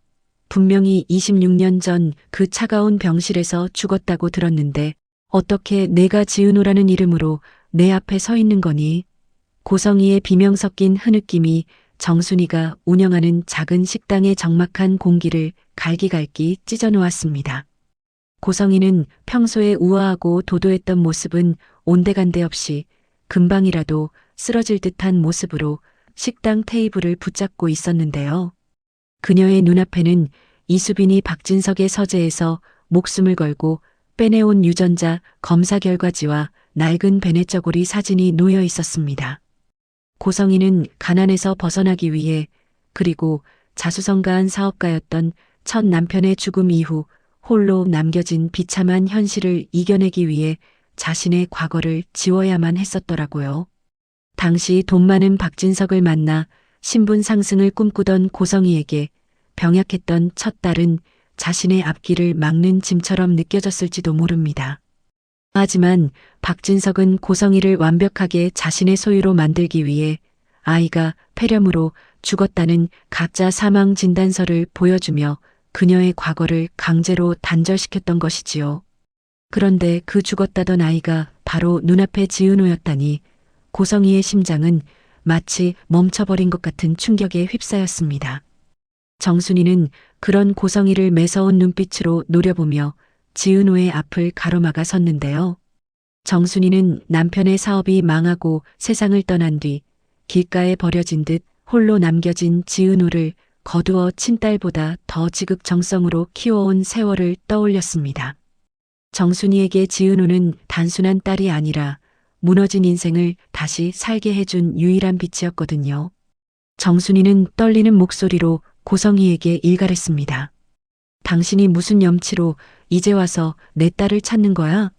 분명히 26년 전 그 차가운 병실에서 죽었다고 들었는데 어떻게 내가 지은호라는 이름으로 내 앞에 서 있는 거니? 고성이의 비명 섞인 흐느낌이 정순이가 운영하는 작은 식당의 적막한 공기를 갈기갈기 찢어놓았습니다. 고성이는 평소에 우아하고 도도했던 모습은 온데간데 없이 금방이라도 쓰러질 듯한 모습으로 식당 테이블을 붙잡고 있었는데요. 그녀의 눈앞에는 이수빈이 박진석의 서재에서 목숨을 걸고 빼내온 유전자 검사 결과지와 낡은 베네쩌고리 사진이 놓여 있었습니다. 고성이는 가난에서 벗어나기 위해, 그리고 자수성가한 사업가였던 첫 남편의 죽음 이후 홀로 남겨진 비참한 현실을 이겨내기 위해 자신의 과거를 지워야만 했었더라고요. 당시 돈 많은 박진석을 만나 신분 상승을 꿈꾸던 고성이에게 병약했던 첫 딸은 자신의 앞길을 막는 짐처럼 느껴졌을지도 모릅니다. 하지만 박진석은 고성이를 완벽하게 자신의 소유로 만들기 위해 아이가 폐렴으로 죽었다는 가짜 사망 진단서를 보여주며 그녀의 과거를 강제로 단절시켰던 것이지요. 그런데 그 죽었다던 아이가 바로 눈앞에 지은호였다니 고성희의 심장은 마치 멈춰버린 것 같은 충격에 휩싸였습니다. 정순이는 그런 고성희를 매서운 눈빛으로 노려보며 지은호의 앞을 가로막아 섰는데요. 정순이는 남편의 사업이 망하고 세상을 떠난 뒤 길가에 버려진 듯 홀로 남겨진 지은호를 거두어 친딸보다 더 지극정성으로 키워온 세월을 떠올렸습니다. 정순이에게 지은호는 단순한 딸이 아니라 무너진 인생을 다시 살게 해준 유일한 빛이었거든요. 정순이는 떨리는 목소리로 고성희에게 일갈했습니다. 당신이 무슨 염치로 이제 와서 내 딸을 찾는 거야?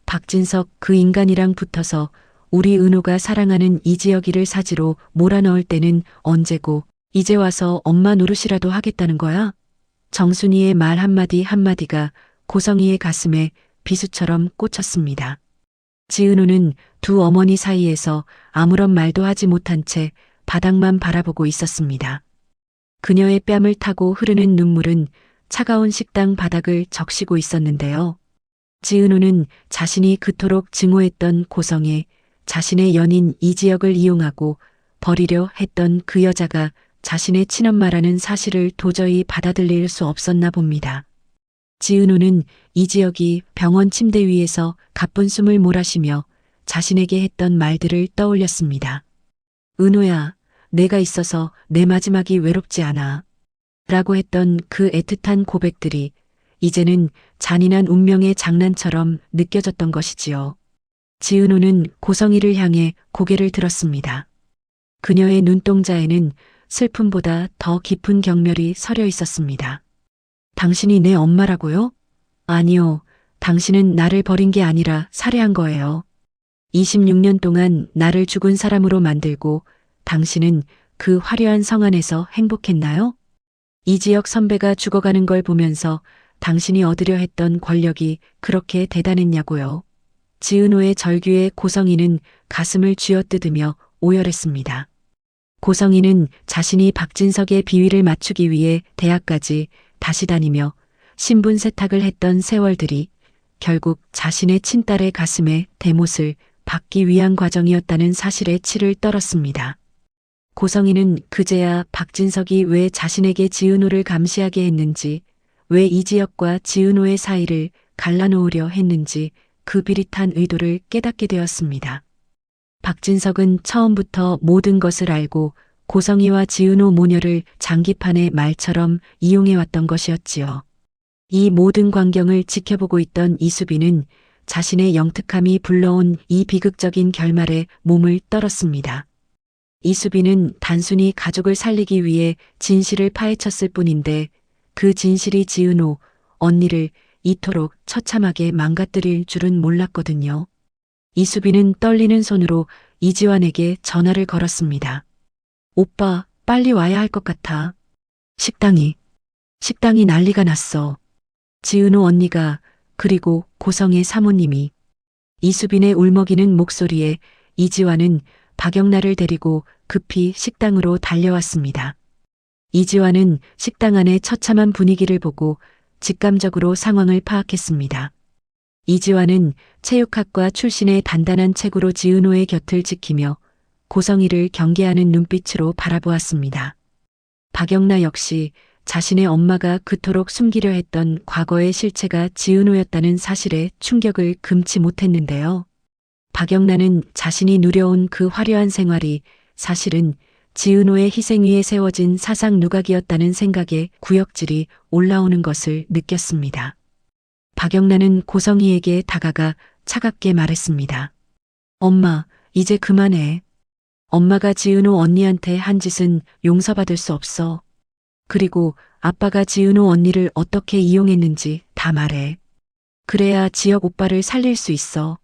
박진석 그 인간이랑 붙어서 우리 은호가 사랑하는 이지혁이를 사지로 몰아넣을 때는 언제고 이제 와서 엄마 노릇이라도 하겠다는 거야? 정순이의 말 한마디 한마디가 고성희의 가슴에 비수처럼 꽂혔습니다. 지은호는 두 어머니 사이에서 아무런 말도 하지 못한 채 바닥만 바라보고 있었습니다. 그녀의 뺨을 타고 흐르는 눈물은 차가운 식당 바닥을 적시고 있었는데요. 지은호는 자신이 그토록 증오했던 고성에 자신의 연인 이지혁을 이용하고 버리려 했던 그 여자가 자신의 친엄마라는 사실을 도저히 받아들일 수 없었나 봅니다. 지은호는 이지혁이 병원 침대 위에서 가쁜 숨을 몰아쉬며 자신에게 했던 말들을 떠올렸습니다. 은호야, 내가 있어서 내 마지막이 외롭지 않아. 라고 했던 그 애틋한 고백들이 이제는 잔인한 운명의 장난처럼 느껴졌던 것이지요. 지은호는 고성희를 향해 고개를 들었습니다. 그녀의 눈동자에는 슬픔보다 더 깊은 경멸이 서려 있었습니다. 당신이 내 엄마라고요? 아니요. 당신은 나를 버린 게 아니라 살해한 거예요. 26년 동안 나를 죽은 사람으로 만들고 당신은 그 화려한 성 안에서 행복했나요? 이지혁 선배가 죽어가는 걸 보면서 당신이 얻으려 했던 권력이 그렇게 대단했냐고요. 지은호의 절규에 고성희는 가슴을 쥐어뜯으며 오열했습니다. 고성희는 자신이 박진석의 비위를 맞추기 위해 대학까지 다시 다니며 신분 세탁을 했던 세월들이 결국 자신의 친딸의 가슴에 대못을 박기 위한 과정이었다는 사실에 치를 떨었습니다. 고성희는 그제야 박진석이 왜 자신에게 지은호를 감시하게 했는지, 왜 이지혁과 지은호의 사이를 갈라놓으려 했는지 그 비릿한 의도를 깨닫게 되었습니다. 박진석은 처음부터 모든 것을 알고 고성희와 지은호 모녀를 장기판의 말처럼 이용해왔던 것이었지요. 이 모든 광경을 지켜보고 있던 이수빈은 자신의 영특함이 불러온 이 비극적인 결말에 몸을 떨었습니다. 이수빈은 단순히 가족을 살리기 위해 진실을 파헤쳤을 뿐인데 그 진실이 지은호, 언니를 이토록 처참하게 망가뜨릴 줄은 몰랐거든요. 이수빈은 떨리는 손으로 이지환에게 전화를 걸었습니다. 오빠, 빨리 와야 할 것 같아. 식당이 난리가 났어. 지은호 언니가, 그리고 고성의 사모님이. 이수빈의 울먹이는 목소리에 이지환은 박영란을 데리고 급히 식당으로 달려왔습니다. 이지환은 식당 안의 처참한 분위기를 보고 직감적으로 상황을 파악했습니다. 이지환은 체육학과 출신의 단단한 체구로 지은호의 곁을 지키며 고성희를 경계하는 눈빛으로 바라보았습니다. 박영란 역시 자신의 엄마가 그토록 숨기려 했던 과거의 실체가 지은호였다는 사실에 충격을 금치 못했는데요. 박영란은 자신이 누려온 그 화려한 생활이 사실은 지은호의 희생 위에 세워진 사상 누각이었다는 생각에 구역질이 올라오는 것을 느꼈습니다. 박영란은 고성희에게 다가가 차갑게 말했습니다. 엄마, 이제 그만해. 엄마가 지은호 언니한테 한 짓은 용서받을 수 없어. 그리고 아빠가 지은호 언니를 어떻게 이용했는지 다 말해. 그래야 지혁 오빠를 살릴 수 있어.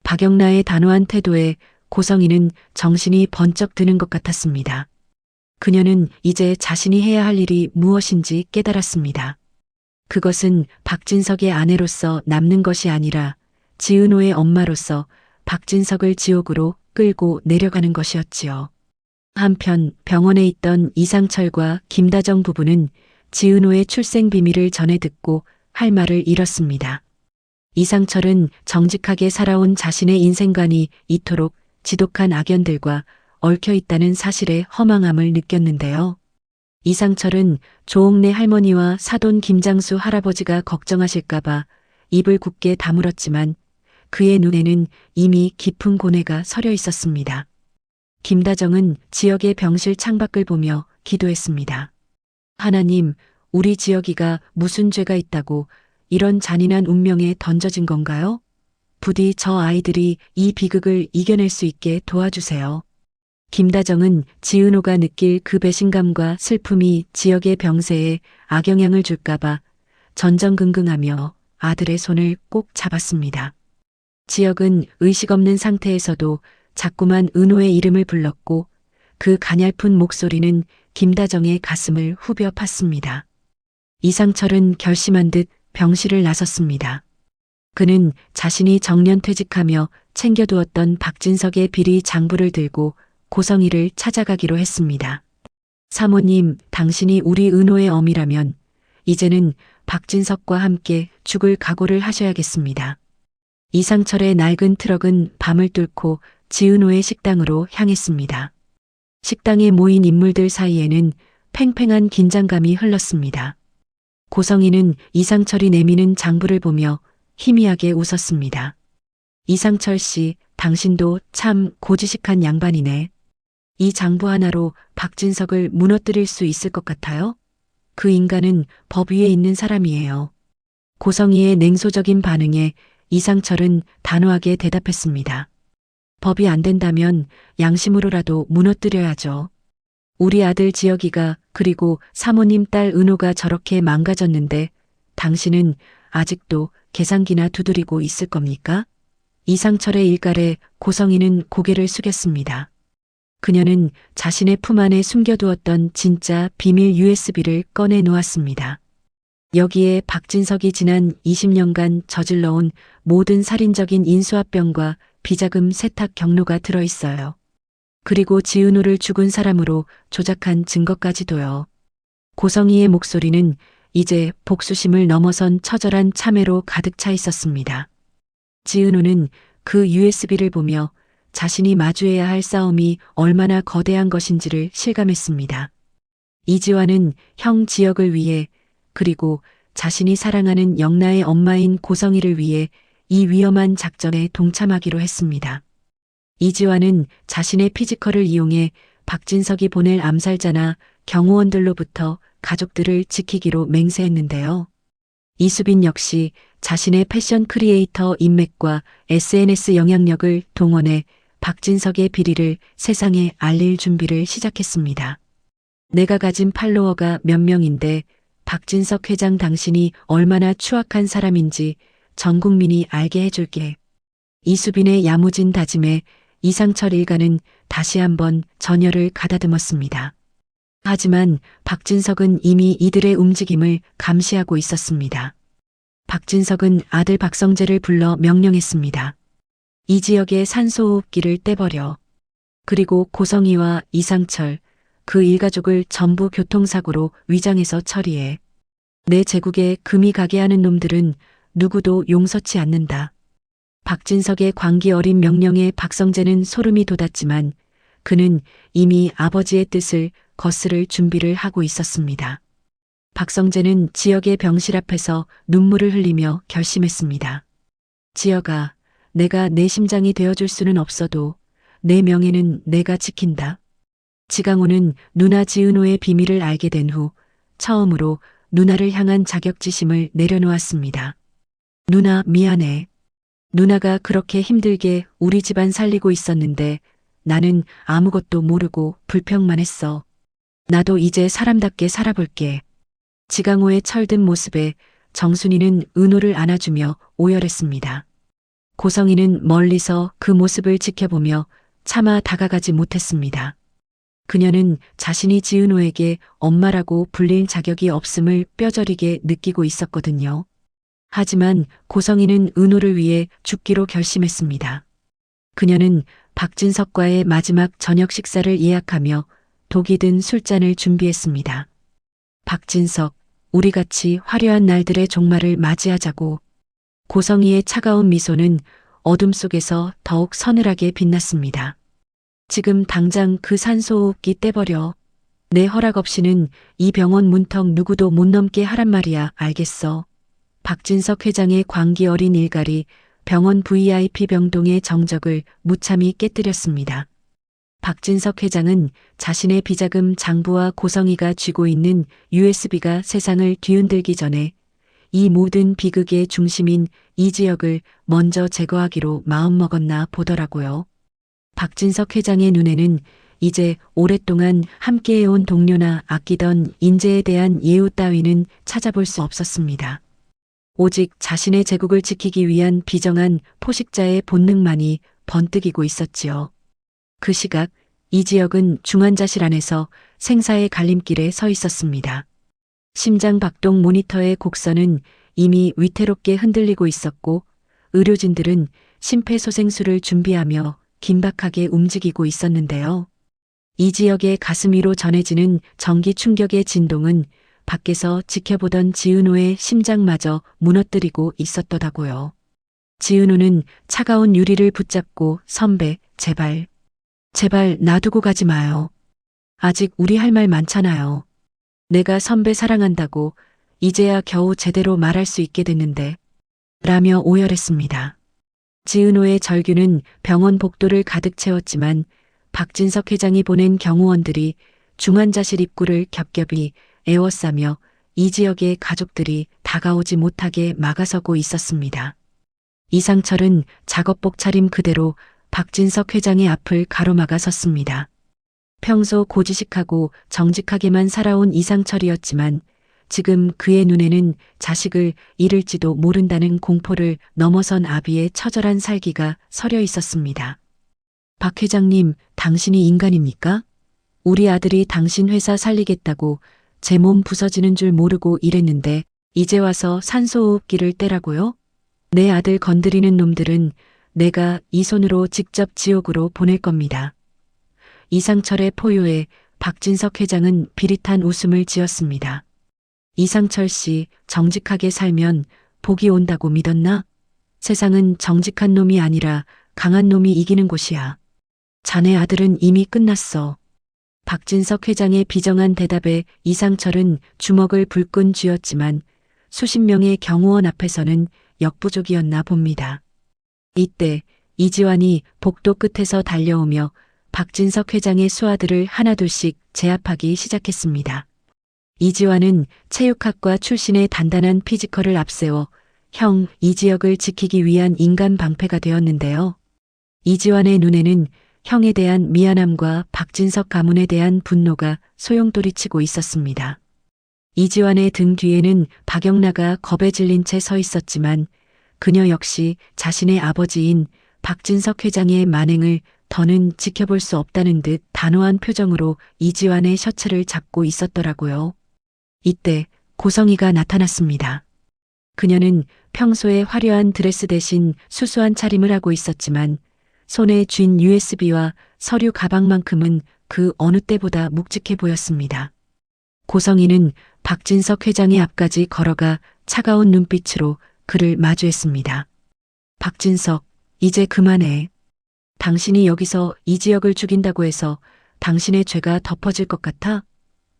박영란의 단호한 태도에 고성희는 정신이 번쩍 드는 것 같았습니다. 그녀는 이제 자신이 해야 할 일이 무엇인지 깨달았습니다. 그것은 박진석의 아내로서 남는 것이 아니라 지은호의 엄마로서 박진석을 지옥으로 끌고 내려가는 것이었지요. 한편 병원에 있던 이상철과 김다정 부부는 지은호의 출생 비밀을 전해 듣고 할 말을 잃었습니다. 이상철은 정직하게 살아온 자신의 인생관이 이토록 지독한 악연들과 얽혀 있다는 사실에 허망함을 느꼈는데요. 이상철은 조옥래 할머니와 사돈 김장수 할아버지가 걱정하실까봐 입을 굳게 다물었지만 그의 눈에는 이미 깊은 고뇌가 서려 있었습니다. 김다정은 지역의 병실 창밖을 보며 기도했습니다. 하나님, 우리 지역이가 무슨 죄가 있다고 이런 잔인한 운명에 던져진 건가요? 부디 저 아이들이 이 비극을 이겨낼 수 있게 도와주세요. 김다정은 지은호가 느낄 그 배신감과 슬픔이 지역의 병세에 악영향을 줄까봐 전전긍긍하며 아들의 손을 꼭 잡았습니다. 지역은 의식 없는 상태에서도 자꾸만 은호의 이름을 불렀고 그 가냘픈 목소리는 김다정의 가슴을 후벼 팠습니다. 이상철은 결심한 듯 병실을 나섰습니다. 그는 자신이 정년퇴직하며 챙겨두었던 박진석의 비리 장부를 들고 고성이를 찾아가기로 했습니다. 사모님, 당신이 우리 은호의 어미라면 이제는 박진석과 함께 죽을 각오를 하셔야겠습니다. 이상철의 낡은 트럭은 밤을 뚫고 지은호의 식당으로 향했습니다. 식당에 모인 인물들 사이에는 팽팽한 긴장감이 흘렀습니다. 고성이는 이상철이 내미는 장부를 보며 희미하게 웃었습니다. 이상철 씨, 당신도 참 고지식한 양반이네. 이 장부 하나로 박진석을 무너뜨릴 수 있을 것 같아요? 그 인간은 법 위에 있는 사람이에요. 고성이의 냉소적인 반응에 이상철은 단호하게 대답했습니다. 법이 안 된다면 양심으로라도 무너뜨려야죠. 우리 아들 지혁이가 그리고 사모님 딸 은호가 저렇게 망가졌는데 당신은 아직도 계산기나 두드리고 있을 겁니까? 이상철의 일갈에 고성이는 고개를 숙였습니다. 그녀는 자신의 품 안에 숨겨두었던 진짜 비밀 USB를 꺼내 놓았습니다. 여기에 박진석이 지난 20년간 저질러온 모든 살인적인 인수합병과 비자금 세탁 경로가 들어있어요. 그리고 지은호를 죽은 사람으로 조작한 증거까지도요. 고성이의 목소리는 이제 복수심을 넘어선 처절한 참회로 가득 차 있었습니다. 지은호는 그 USB를 보며 자신이 마주해야 할 싸움이 얼마나 거대한 것인지를 실감했습니다. 이지화는 형 지역을 위해 그리고 자신이 사랑하는 영나의 엄마인 고성이를 위해 이 위험한 작전에 동참하기로 했습니다. 이지화는 자신의 피지컬을 이용해 박진석이 보낼 암살자나 경호원들로부터 가족들을 지키기로 맹세했는데요. 이수빈 역시 자신의 패션 크리에이터 인맥과 SNS 영향력을 동원해 박진석의 비리를 세상에 알릴 준비를 시작했습니다. 내가 가진 팔로워가 몇 명인데 박진석 회장 당신이 얼마나 추악한 사람인지 전 국민이 알게 해줄게. 이수빈의 야무진 다짐에 이상철 일가는 다시 한번 전열을 가다듬었습니다. 하지만 박진석은 이미 이들의 움직임을 감시하고 있었습니다. 박진석은 아들 박성재를 불러 명령했습니다. 이 지역의 산소호흡기를 떼버려. 그리고 고성이와 이상철, 그 일가족을 전부 교통사고로 위장해서 처리해. 내 제국에 금이 가게 하는 놈들은 누구도 용서치 않는다. 박진석의 광기 어린 명령에 박성재는 소름이 돋았지만 그는 이미 아버지의 뜻을 거스를 준비를 하고 있었습니다. 박성재는 지역의 병실 앞에서 눈물을 흘리며 결심했습니다. 지역아, 내가 내 심장이 되어줄 수는 없어도 내 명예는 내가 지킨다. 지강호는 누나 지은호의 비밀을 알게 된 후 처음으로 누나를 향한 자격지심을 내려놓았습니다. 누나 미안해. 누나가 그렇게 힘들게 우리 집안 살리고 있었는데 나는 아무것도 모르고 불평만 했어. 나도 이제 사람답게 살아볼게. 지강호의 철든 모습에 정순이는 은호를 안아주며 오열했습니다. 고성이는 멀리서 그 모습을 지켜보며 차마 다가가지 못했습니다. 그녀는 자신이 지은호에게 엄마라고 불릴 자격이 없음을 뼈저리게 느끼고 있었거든요. 하지만 고성이는 은호를 위해 죽기로 결심했습니다. 그녀는 박진석과의 마지막 저녁 식사를 예약하며 독이 든 술잔을 준비했습니다. 박진석, 우리 같이 화려한 날들의 종말을 맞이하자고. 고성이의 차가운 미소는 어둠 속에서 더욱 서늘하게 빛났습니다. 지금 당장 그 산소호흡기 떼버려. 내 허락 없이는 이 병원 문턱 누구도 못 넘게 하란 말이야, 알겠어. 박진석 회장의 광기 어린 일갈이 병원 VIP 병동의 정적을 무참히 깨뜨렸습니다. 박진석 회장은 자신의 비자금 장부와 고성이가 쥐고 있는 USB가 세상을 뒤흔들기 전에 이 모든 비극의 중심인 이지혁을 먼저 제거하기로 마음먹었나 보더라고요. 박진석 회장의 눈에는 이제 오랫동안 함께해온 동료나 아끼던 인재에 대한 예우 따위는 찾아볼 수 없었습니다. 오직 자신의 제국을 지키기 위한 비정한 포식자의 본능만이 번뜩이고 있었지요. 그 시각 이지혁은 중환자실 안에서 생사의 갈림길에 서 있었습니다. 심장 박동 모니터의 곡선은 이미 위태롭게 흔들리고 있었고 의료진들은 심폐소생술을 준비하며 긴박하게 움직이고 있었는데요. 이지혁의 가슴 위로 전해지는 전기 충격의 진동은 밖에서 지켜보던 지은호의 심장마저 무너뜨리고 있었더라고요. 지은호는 차가운 유리를 붙잡고 선배, 제발 놔두고 가지 마요. 아직 우리 할 말 많잖아요. 내가 선배 사랑한다고 이제야 겨우 제대로 말할 수 있게 됐는데 라며 오열했습니다. 지은호의 절규는 병원 복도를 가득 채웠지만 박진석 회장이 보낸 경호원들이 중환자실 입구를 겹겹이 에워싸며 이지혁의 가족들이 다가오지 못하게 막아서고 있었습니다. 이상철은 작업복 차림 그대로 박진석 회장의 앞을 가로막아 섰습니다. 평소 고지식하고 정직하게만 살아온 이상철이었지만 지금 그의 눈에는 자식을 잃을지도 모른다는 공포를 넘어선 아비의 처절한 살기가 서려 있었습니다. 박 회장님, 당신이 인간입니까? 우리 아들이 당신 회사 살리겠다고 제 몸 부서지는 줄 모르고 일했는데 이제 와서 산소호흡기를 떼라고요? 내 아들 건드리는 놈들은 내가 이 손으로 직접 지옥으로 보낼 겁니다. 이상철의 포효에 박진석 회장은 비릿한 웃음을 지었습니다. 이상철 씨, 정직하게 살면 복이 온다고 믿었나? 세상은 정직한 놈이 아니라 강한 놈이 이기는 곳이야. 자네 아들은 이미 끝났어. 박진석 회장의 비정한 대답에 이상철은 주먹을 불끈 쥐었지만 수십 명의 경호원 앞에서는 역부족이었나 봅니다. 이때 이지환이 복도 끝에서 달려오며 박진석 회장의 수하들을 하나둘씩 제압하기 시작했습니다. 이지환은 체육학과 출신의 단단한 피지컬을 앞세워 형 이지혁을 지키기 위한 인간 방패가 되었는데요. 이지환의 눈에는 형에 대한 미안함과 박진석 가문에 대한 분노가 소용돌이치고 있었습니다. 이지환의 등 뒤에는 박영나가 겁에 질린 채 서 있었지만 그녀 역시 자신의 아버지인 박진석 회장의 만행을 더는 지켜볼 수 없다는 듯 단호한 표정으로 이지환의 셔츠를 잡고 있었더라고요. 이때 고성이가 나타났습니다. 그녀는 평소에 화려한 드레스 대신 수수한 차림을 하고 있었지만 손에 쥔 USB와 서류 가방만큼은 그 어느 때보다 묵직해 보였습니다. 고성이는 박진석 회장의 앞까지 걸어가 차가운 눈빛으로 그를 마주했습니다. 박진석, 이제 그만해. 당신이 여기서 이지혁을 죽인다고 해서 당신의 죄가 덮어질 것 같아?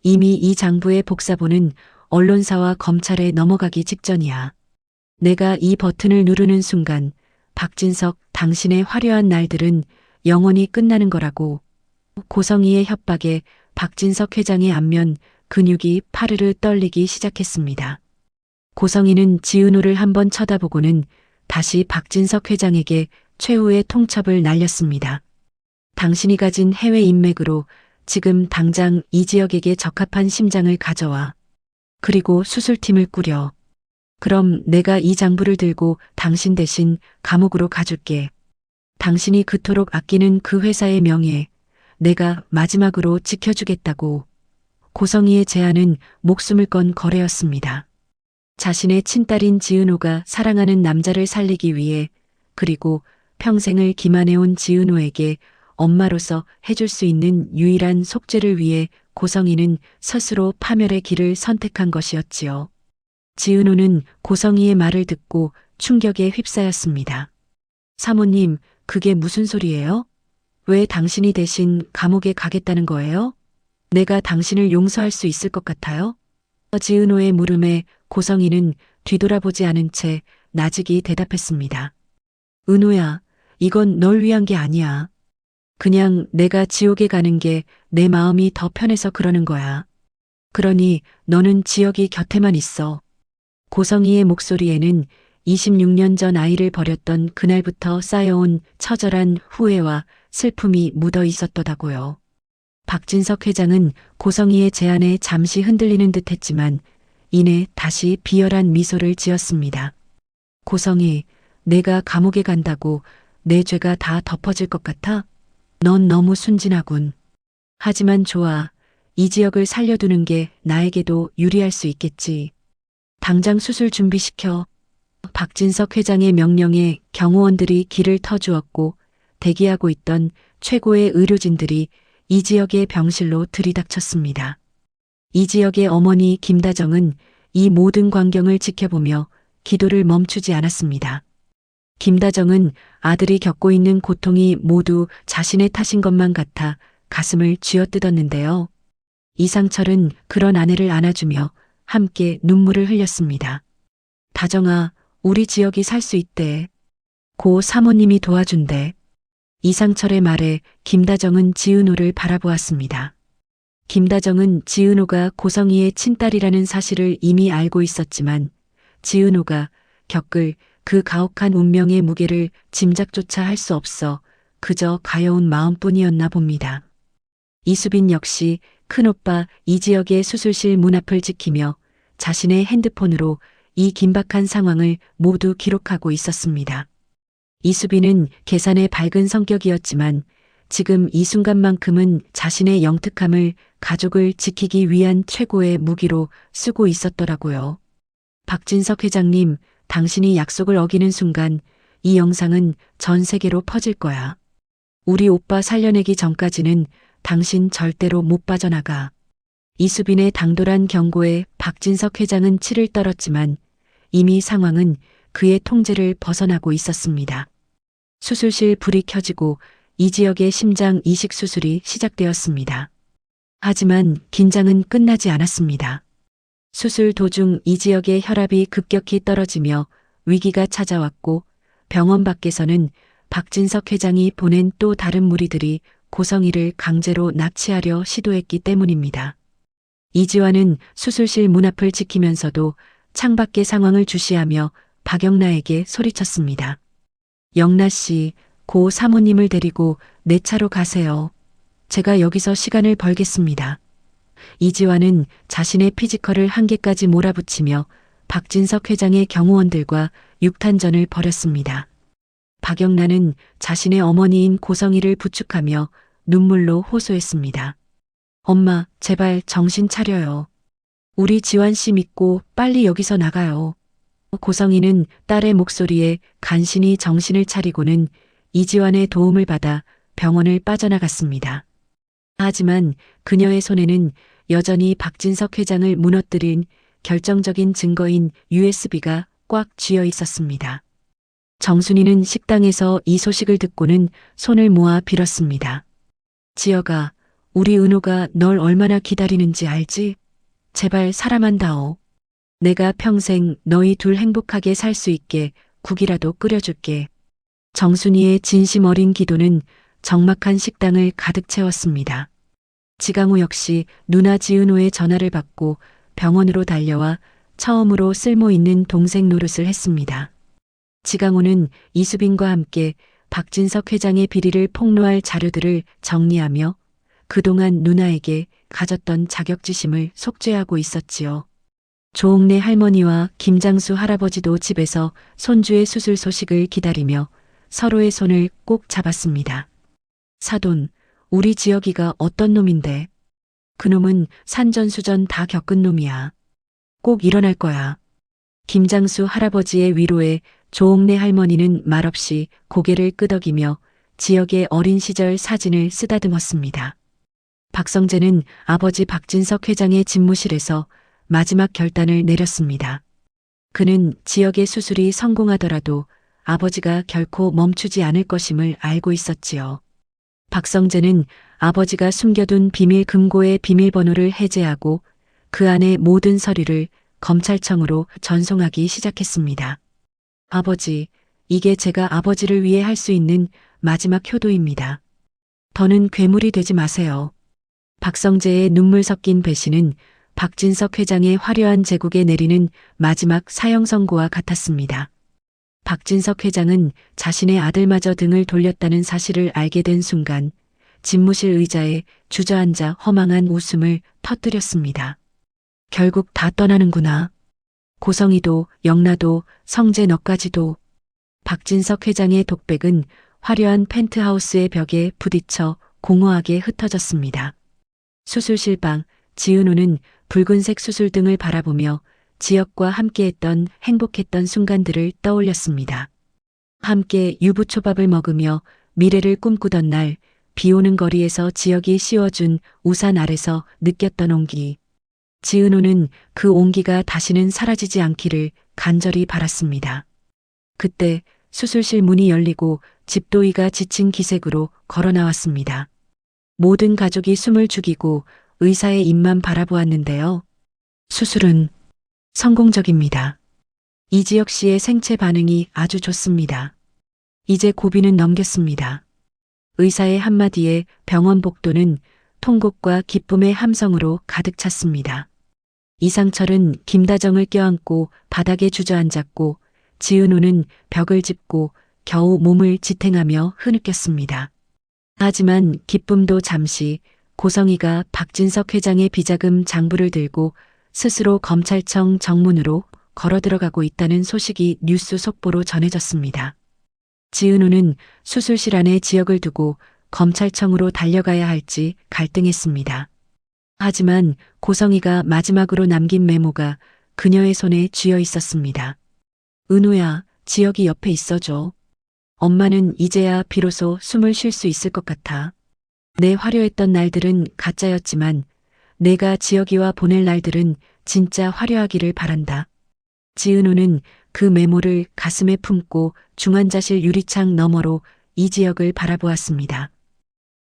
이미 이 장부의 복사본은 언론사와 검찰에 넘어가기 직전이야. 내가 이 버튼을 누르는 순간 박진석, 당신의 화려한 날들은 영원히 끝나는 거라고. 고성이의 협박에 박진석 회장의 안면 근육이 파르르 떨리기 시작했습니다. 고성이는 지은호를 한번 쳐다보고는 다시 박진석 회장에게 최후의 통첩을 날렸습니다. 당신이 가진 해외 인맥으로 지금 당장 이지혁에게 적합한 심장을 가져와. 그리고 수술팀을 꾸려. 그럼 내가 이 장부를 들고 당신 대신 감옥으로 가줄게. 당신이 그토록 아끼는 그 회사의 명예, 내가 마지막으로 지켜주겠다고. 고성이의 제안은 목숨을 건 거래였습니다. 자신의 친딸인 지은호가 사랑하는 남자를 살리기 위해 그리고 평생을 기만해온 지은호에게 엄마로서 해줄 수 있는 유일한 속죄를 위해 고성이는 스스로 파멸의 길을 선택한 것이었지요. 지은호는 고성이의 말을 듣고 충격에 휩싸였습니다. 사모님, 그게 무슨 소리예요? 왜 당신이 대신 감옥에 가겠다는 거예요? 내가 당신을 용서할 수 있을 것 같아요? 지은호의 물음에 고성이는 뒤돌아보지 않은 채 나직이 대답했습니다. 은호야, 이건 널 위한 게 아니야. 그냥 내가 지옥에 가는 게 내 마음이 더 편해서 그러는 거야. 그러니 너는 지역이 곁에만 있어. 고성이의 목소리에는 26년 전 아이를 버렸던 그날부터 쌓여온 처절한 후회와 슬픔이 묻어 있었더라고요. 박진석 회장은 고성이의 제안에 잠시 흔들리는 듯 했지만 이내 다시 비열한 미소를 지었습니다. 고성이, 내가 감옥에 간다고 내 죄가 다 덮어질 것 같아? 넌 너무 순진하군. 하지만 좋아. 이 지역을 살려두는 게 나에게도 유리할 수 있겠지. 당장 수술 준비시켜. 박진석 회장의 명령에 경호원들이 길을 터주었고 대기하고 있던 최고의 의료진들이 이 지역의 병실로 들이닥쳤습니다. 이 지역의 어머니 김다정은 이 모든 광경을 지켜보며 기도를 멈추지 않았습니다. 김다정은 아들이 겪고 있는 고통이 모두 자신의 탓인 것만 같아 가슴을 쥐어뜯었는데요. 이상철은 그런 아내를 안아주며 함께 눈물을 흘렸습니다. 다정아, 우리 지역이 살 수 있대. 고 사모님이 도와준대. 이상철의 말에 김다정은 지은호를 바라보았습니다. 김다정은 지은호가 고성이의 친딸이라는 사실을 이미 알고 있었지만 지은호가 겪을 그 가혹한 운명의 무게를 짐작조차 할 수 없어 그저 가여운 마음뿐이었나 봅니다. 이수빈 역시 큰오빠 이지혁의 수술실 문 앞을 지키며 자신의 핸드폰으로 이 긴박한 상황을 모두 기록하고 있었습니다. 이수빈은 계산에 밝은 성격이었지만 지금 이 순간만큼은 자신의 영특함을 가족을 지키기 위한 최고의 무기로 쓰고 있었더라고요. 박진석 회장님, 당신이 약속을 어기는 순간 이 영상은 전 세계로 퍼질 거야. 우리 오빠 살려내기 전까지는 당신 절대로 못 빠져나가. 이수빈의 당돌한 경고에 박진석 회장은 치를 떨었지만 이미 상황은 그의 통제를 벗어나고 있었습니다. 수술실 불이 켜지고 이지혁의 심장 이식 수술이 시작되었습니다. 하지만 긴장은 끝나지 않았습니다. 수술 도중 이지혁의 혈압이 급격히 떨어지며 위기가 찾아왔고 병원 밖에서는 박진석 회장이 보낸 또 다른 무리들이 고성이를 강제로 납치하려 시도했기 때문입니다. 이지환은 수술실 문 앞을 지키면서도 창밖의 상황을 주시하며 박영나에게 소리쳤습니다. 영나 씨, 고 사모님을 데리고 내 차로 가세요. 제가 여기서 시간을 벌겠습니다. 이지환은 자신의 피지컬을 한계까지 몰아붙이며 박진석 회장의 경호원들과 육탄전을 벌였습니다. 박영란은 자신의 어머니인 고성이를 부축하며 눈물로 호소했습니다. 엄마, 제발 정신 차려요. 우리 지환 씨 믿고 빨리 여기서 나가요. 고성이는 딸의 목소리에 간신히 정신을 차리고는 이지환의 도움을 받아 병원을 빠져나갔습니다. 하지만 그녀의 손에는 여전히 박진석 회장을 무너뜨린 결정적인 증거인 USB가 꽉 쥐어 있었습니다. 정순이는 식당에서 이 소식을 듣고는 손을 모아 빌었습니다. 지혁아, 우리 은호가 널 얼마나 기다리는지 알지? 제발 사람만 다오. 내가 평생 너희 둘 행복하게 살 수 있게 국이라도 끓여줄게. 정순이의 진심 어린 기도는 적막한 식당을 가득 채웠습니다. 지강호 역시 누나 지은호의 전화를 받고 병원으로 달려와 처음으로 쓸모 있는 동생 노릇을 했습니다. 지강호는 이수빈과 함께 박진석 회장의 비리를 폭로할 자료들을 정리하며 그동안 누나에게 가졌던 자격지심을 속죄하고 있었지요. 조옥래 할머니와 김장수 할아버지도 집에서 손주의 수술 소식을 기다리며 서로의 손을 꼭 잡았습니다. 사돈, 우리 지혁이가 어떤 놈인데? 그놈은 산전수전 다 겪은 놈이야. 꼭 일어날 거야. 김장수 할아버지의 위로에 조옥래 할머니는 말없이 고개를 끄덕이며 지역의 어린 시절 사진을 쓰다듬었습니다. 박성재는 아버지 박진석 회장의 집무실에서 마지막 결단을 내렸습니다. 그는 지역의 수술이 성공하더라도 아버지가 결코 멈추지 않을 것임을 알고 있었지요. 박성재는 아버지가 숨겨둔 비밀 금고의 비밀번호를 해제하고 그 안의 모든 서류를 검찰청으로 전송하기 시작했습니다. 아버지, 이게 제가 아버지를 위해 할 수 있는 마지막 효도입니다. 더는 괴물이 되지 마세요. 박성재의 눈물 섞인 배신은 박진석 회장의 화려한 제국에 내리는 마지막 사형 선고와 같았습니다. 박진석 회장은 자신의 아들마저 등을 돌렸다는 사실을 알게 된 순간 집무실 의자에 주저앉아 허망한 웃음을 터뜨렸습니다. 결국 다 떠나는구나. 고성이도, 영라도, 성재 너까지도. 박진석 회장의 독백은 화려한 펜트하우스의 벽에 부딪혀 공허하게 흩어졌습니다. 수술실 방, 지은우는 붉은색 수술등을 바라보며 지역과 함께했던 행복했던 순간들을 떠올렸습니다. 함께 유부초밥을 먹으며 미래를 꿈꾸던 날, 비 오는 거리에서 지역이 씌워준 우산 아래서 느꼈던 온기. 지은우는 그 온기가 다시는 사라지지 않기를 간절히 바랐습니다. 그때 수술실 문이 열리고 집도이가 지친 기색으로 걸어 나왔습니다. 모든 가족이 숨을 죽이고 의사의 입만 바라보았는데요. 수술은 성공적입니다. 이지혁 씨의 생체 반응이 아주 좋습니다. 이제 고비는 넘겼습니다. 의사의 한마디에 병원 복도는 통곡과 기쁨의 함성으로 가득 찼습니다. 이상철은 김다정을 껴안고 바닥에 주저앉았고 지은우는 벽을 짚고 겨우 몸을 지탱하며 흐느꼈습니다. 하지만 기쁨도 잠시. 고성이가 박진석 회장의 비자금 장부를 들고 스스로 검찰청 정문으로 걸어 들어가고 있다는 소식이 뉴스 속보로 전해졌습니다. 지은우는 수술실 안에 지역을 두고 검찰청으로 달려가야 할지 갈등했습니다. 하지만 고성이가 마지막으로 남긴 메모가 그녀의 손에 쥐어 있었습니다. 은우야, 지역이 옆에 있어줘. 엄마는 이제야 비로소 숨을 쉴 수 있을 것 같아. 내 화려했던 날들은 가짜였지만 내가 지역이와 보낼 날들은 진짜 화려하기를 바란다. 지은우는 그 메모를 가슴에 품고 중환자실 유리창 너머로 이지역을 바라보았습니다.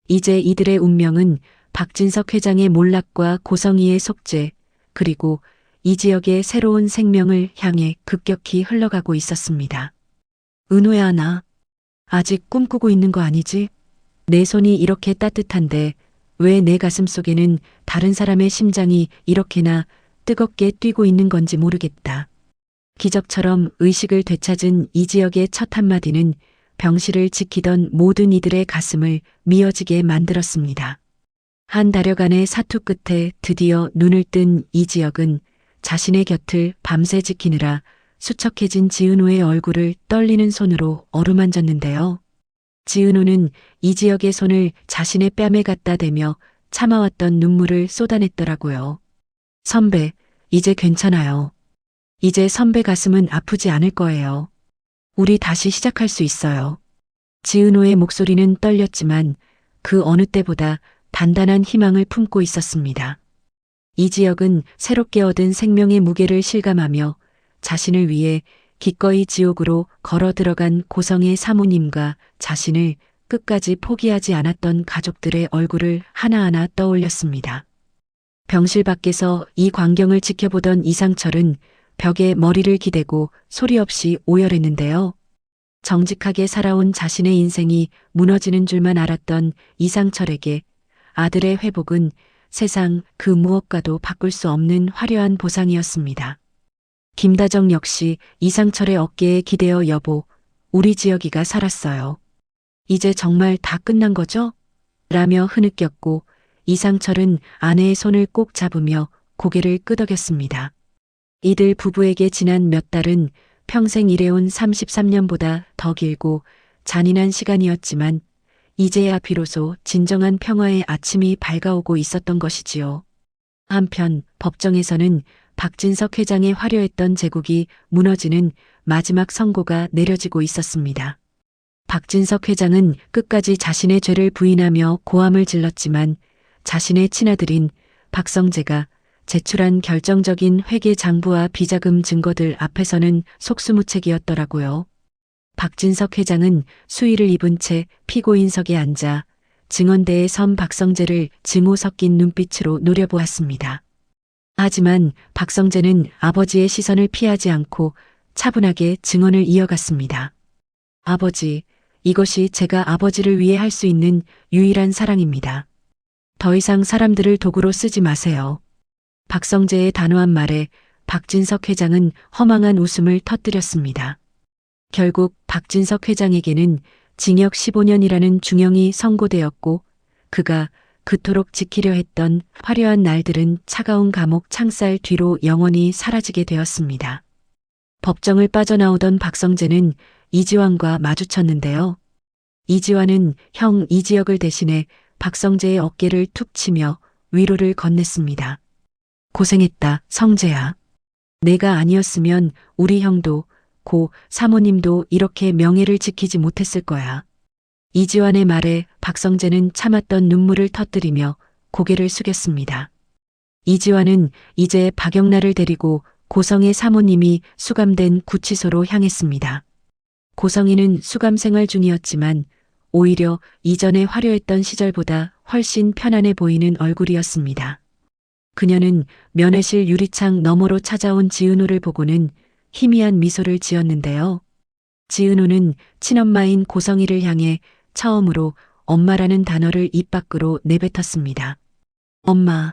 이제 이들의 운명은 박진석 회장의 몰락과 고성이의 속죄, 그리고 이지역의 새로운 생명을 향해 급격히 흘러가고 있었습니다. 은우야, 나 아직 꿈꾸고 있는 거 아니지? 내 손이 이렇게 따뜻한데 왜 내 가슴 속에는 다른 사람의 심장이 이렇게나 뜨겁게 뛰고 있는 건지 모르겠다. 기적처럼 의식을 되찾은 이지역의 첫 한마디는 병실을 지키던 모든 이들의 가슴을 미어지게 만들었습니다. 한 달여간의 사투 끝에 드디어 눈을 뜬 이지역은 자신의 곁을 밤새 지키느라 수척해진 지은우의 얼굴을 떨리는 손으로 어루만졌는데요. 지은우는 이지역의 손을 자신의 뺨에 갖다 대며 참아왔던 눈물을 쏟아냈더라고요. 선배, 이제 괜찮아요. 이제 선배 가슴은 아프지 않을 거예요. 우리 다시 시작할 수 있어요. 지은우의 목소리는 떨렸지만 그 어느 때보다 단단한 희망을 품고 있었습니다. 이지역은 새롭게 얻은 생명의 무게를 실감하며 자신을 위해 기꺼이 지옥으로 걸어 들어간 고성의 사모님과 자신을 끝까지 포기하지 않았던 가족들의 얼굴을 하나하나 떠올렸습니다. 병실 밖에서 이 광경을 지켜보던 이상철은 벽에 머리를 기대고 소리 없이 오열했는데요. 정직하게 살아온 자신의 인생이 무너지는 줄만 알았던 이상철에게 아들의 회복은 세상 그 무엇과도 바꿀 수 없는 화려한 보상이었습니다. 김다정 역시 이상철의 어깨에 기대어 여보, 우리 지역이가 살았어요. 이제 정말 다 끝난 거죠? 라며 흐느꼈고 이상철은 아내의 손을 꼭 잡으며 고개를 끄덕였습니다. 이들 부부에게 지난 몇 달은 평생 일해온 33년보다 더 길고 잔인한 시간이었지만 이제야 비로소 진정한 평화의 아침이 밝아오고 있었던 것이지요. 한편 법정에서는 박진석 회장의 화려했던 제국이 무너지는 마지막 선고가 내려지고 있었습니다. 박진석 회장은 끝까지 자신의 죄를 부인하며 고함을 질렀지만 자신의 친아들인 박성재가 제출한 결정적인 회계 장부와 비자금 증거들 앞에서는 속수무책이었더라고요. 박진석 회장은 수의를 입은 채 피고인석에 앉아 증언대에 선 박성재를 증오 섞인 눈빛으로 노려보았습니다. 하지만 박성재는 아버지의 시선을 피하지 않고 차분하게 증언을 이어갔습니다. 아버지, 이것이 제가 아버지를 위해 할 수 있는 유일한 사랑입니다. 더 이상 사람들을 도구로 쓰지 마세요. 박성재의 단호한 말에 박진석 회장은 허망한 웃음을 터뜨렸습니다. 결국 박진석 회장에게는 징역 15년이라는 중형이 선고되었고 그가 그토록 지키려 했던 화려한 날들은 차가운 감옥 창살 뒤로 영원히 사라지게 되었습니다. 법정을 빠져나오던 박성재는 이지환과 마주쳤는데요. 이지환은 형 이지혁을 대신해 박성재의 어깨를 툭 치며 위로를 건넸습니다. 고생했다, 성재야. 내가 아니었으면 우리 형도 고 사모님도 이렇게 명예를 지키지 못했을 거야. 이지환의 말에 박성재는 참았던 눈물을 터뜨리며 고개를 숙였습니다. 이지환은 이제 박영란을 데리고 고성의 사모님이 수감된 구치소로 향했습니다. 고성이는 수감 생활 중이었지만 오히려 이전에 화려했던 시절보다 훨씬 편안해 보이는 얼굴이었습니다. 그녀는 면회실 유리창 너머로 찾아온 지은호를 보고는 희미한 미소를 지었는데요. 지은호는 친엄마인 고성이를 향해 처음으로 엄마라는 단어를 입 밖으로 내뱉었습니다. 엄마,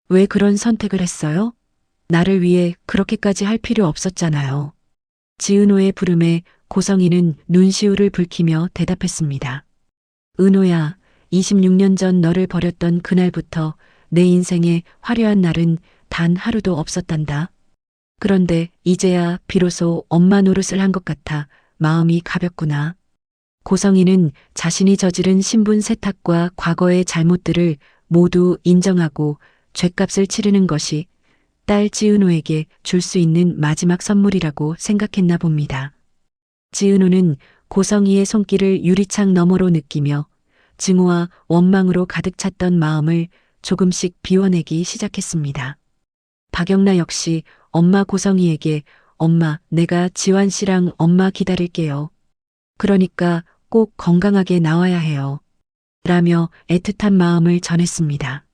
왜 그런 선택을 했어요? 나를 위해 그렇게까지 할 필요 없었잖아요. 지은호의 부름에 고성이는 눈시울을 붉히며 대답했습니다. 은호야, 26년 전 너를 버렸던 그날부터 내 인생에 화려한 날은 단 하루도 없었단다. 그런데 이제야 비로소 엄마 노릇을 한 것 같아 마음이 가볍구나. 고성이는 자신이 저지른 신분 세탁과 과거의 잘못들을 모두 인정하고 죗값을 치르는 것이 딸 지은호에게 줄 수 있는 마지막 선물이라고 생각했나 봅니다. 지은호는 고성이의 손길을 유리창 너머로 느끼며 증오와 원망으로 가득 찼던 마음을 조금씩 비워내기 시작했습니다. 박영란 역시 엄마 고성이에게 엄마, 내가 지환 씨랑 엄마 기다릴게요. 그러니까 꼭 건강하게 나와야 해요. 라며 애틋한 마음을 전했습니다.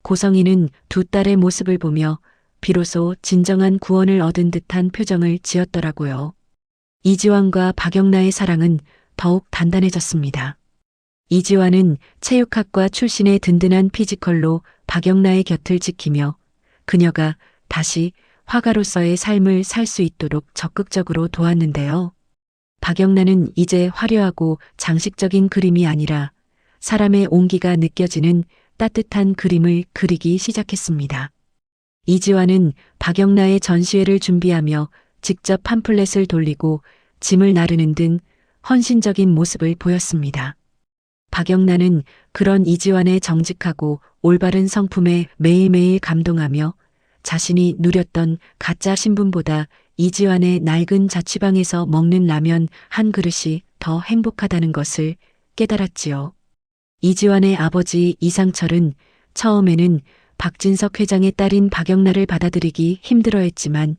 고성이는 두 딸의 모습을 보며 비로소 진정한 구원을 얻은 듯한 표정을 지었더라고요. 이지환과 박영란의 사랑은 더욱 단단해졌습니다. 이지환은 체육학과 출신의 든든한 피지컬로 박영란의 곁을 지키며 그녀가 다시 화가로서의 삶을 살 수 있도록 적극적으로 도왔는데요. 박영란은 이제 화려하고 장식적인 그림이 아니라 사람의 온기가 느껴지는 따뜻한 그림을 그리기 시작했습니다. 이지환은 박영란의 전시회를 준비하며 직접 팜플렛을 돌리고 짐을 나르는 등 헌신적인 모습을 보였습니다. 박영란은 그런 이지환의 정직하고 올바른 성품에 매일매일 감동하며 자신이 누렸던 가짜 신분보다 이지환의 낡은 자취방에서 먹는 라면 한 그릇이 더 행복하다는 것을 깨달았지요. 이지환의 아버지 이상철은 처음에는 박진석 회장의 딸인 박영란을 받아들이기 힘들어했지만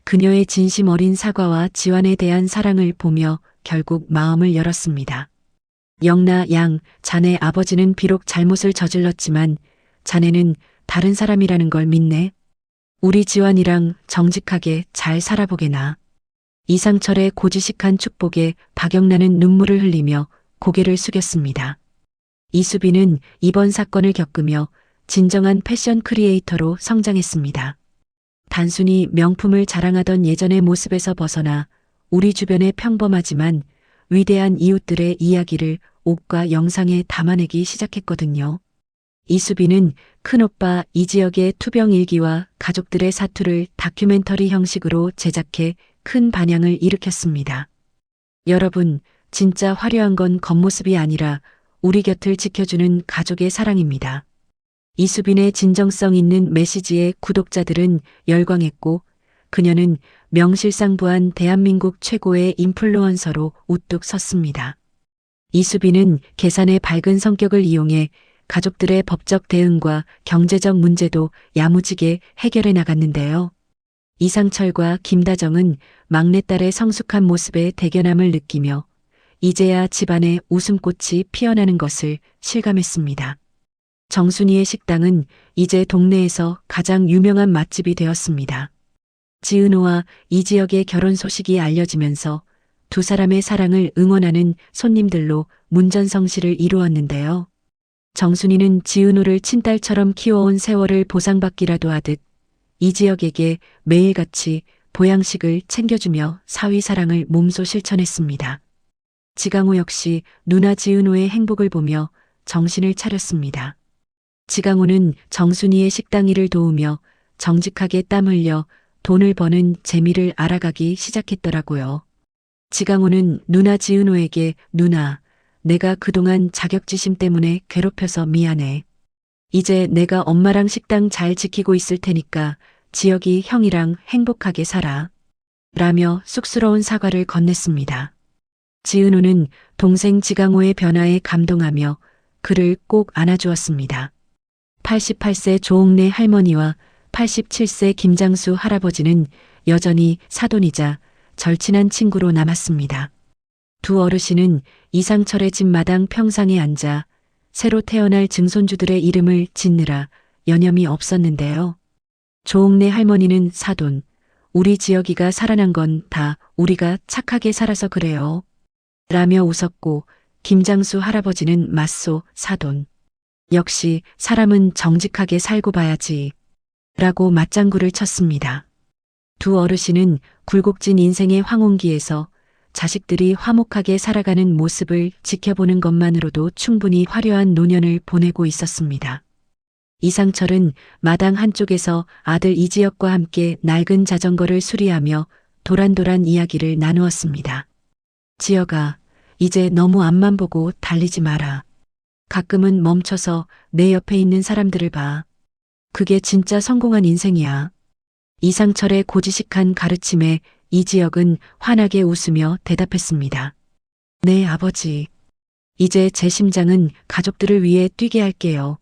그녀의 진심 어린 사과와 지환에 대한 사랑을 보며 결국 마음을 열었습니다. 영나 양, 자네 아버지는 비록 잘못을 저질렀지만 자네는 다른 사람이라는 걸 믿네. 우리 지환이랑 정직하게 잘 살아보게나. 이상철의 고지식한 축복에 박영란은 눈물을 흘리며 고개를 숙였습니다. 이수빈은 이번 사건을 겪으며 진정한 패션 크리에이터로 성장했습니다. 단순히 명품을 자랑하던 예전의 모습에서 벗어나 우리 주변의 평범하지만 위대한 이웃들의 이야기를 옷과 영상에 담아내기 시작했거든요. 이수빈은 큰오빠 이지혁의 투병일기와 가족들의 사투를 다큐멘터리 형식으로 제작해 큰 반향을 일으켰습니다. 여러분, 진짜 화려한 건 겉모습이 아니라 우리 곁을 지켜주는 가족의 사랑입니다. 이수빈의 진정성 있는 메시지에 구독자들은 열광했고 그녀는 명실상부한 대한민국 최고의 인플루언서로 우뚝 섰습니다. 이수빈은 계산의 밝은 성격을 이용해 가족들의 법적 대응과 경제적 문제도 야무지게 해결해 나갔는데요. 이상철과 김다정은 막내딸의 성숙한 모습에 대견함을 느끼며 이제야 집안에 웃음꽃이 피어나는 것을 실감했습니다. 정순이의 식당은 이제 동네에서 가장 유명한 맛집이 되었습니다. 지은호와 이지혁의 결혼 소식이 알려지면서 두 사람의 사랑을 응원하는 손님들로 문전성시를 이루었는데요. 정순이는 지은호를 친딸처럼 키워온 세월을 보상받기라도 하듯 이지혁에게 매일같이 보양식을 챙겨주며 사위 사랑을 몸소 실천했습니다. 지강호 역시 누나 지은호의 행복을 보며 정신을 차렸습니다. 지강호는 정순이의 식당 일을 도우며 정직하게 땀 흘려 돈을 버는 재미를 알아가기 시작했더라고요. 지강호는 누나 지은호에게 누나, 내가 그동안 자격지심 때문에 괴롭혀서 미안해. 이제 내가 엄마랑 식당 잘 지키고 있을 테니까 지혁이 형이랑 행복하게 살아. 라며 쑥스러운 사과를 건넸습니다. 지은호는 동생 지강호의 변화에 감동하며 그를 꼭 안아주었습니다. 88세 조옥래 할머니와 87세 김장수 할아버지는 여전히 사돈이자 절친한 친구로 남았습니다. 두 어르신은 이상철의 집 마당 평상에 앉아 새로 태어날 증손주들의 이름을 짓느라 여념이 없었는데요. 조옥래 할머니는 사돈, 우리 지혁이가 살아난 건 다 우리가 착하게 살아서 그래요. 라며 웃었고 김장수 할아버지는 맞소 사돈. 역시 사람은 정직하게 살고 봐야지. 라고 맞장구를 쳤습니다. 두 어르신은 굴곡진 인생의 황혼기에서 자식들이 화목하게 살아가는 모습을 지켜보는 것만으로도 충분히 화려한 노년을 보내고 있었습니다. 이상철은 마당 한쪽에서 아들 이지혁과 함께 낡은 자전거를 수리하며 도란도란 이야기를 나누었습니다. 지혁아, 이제 너무 앞만 보고 달리지 마라. 가끔은 멈춰서 내 옆에 있는 사람들을 봐. 그게 진짜 성공한 인생이야. 이상철의 고지식한 가르침에 이지혁은 환하게 웃으며 대답했습니다. 네, 아버지. 이제 제 심장은 가족들을 위해 뛰게 할게요.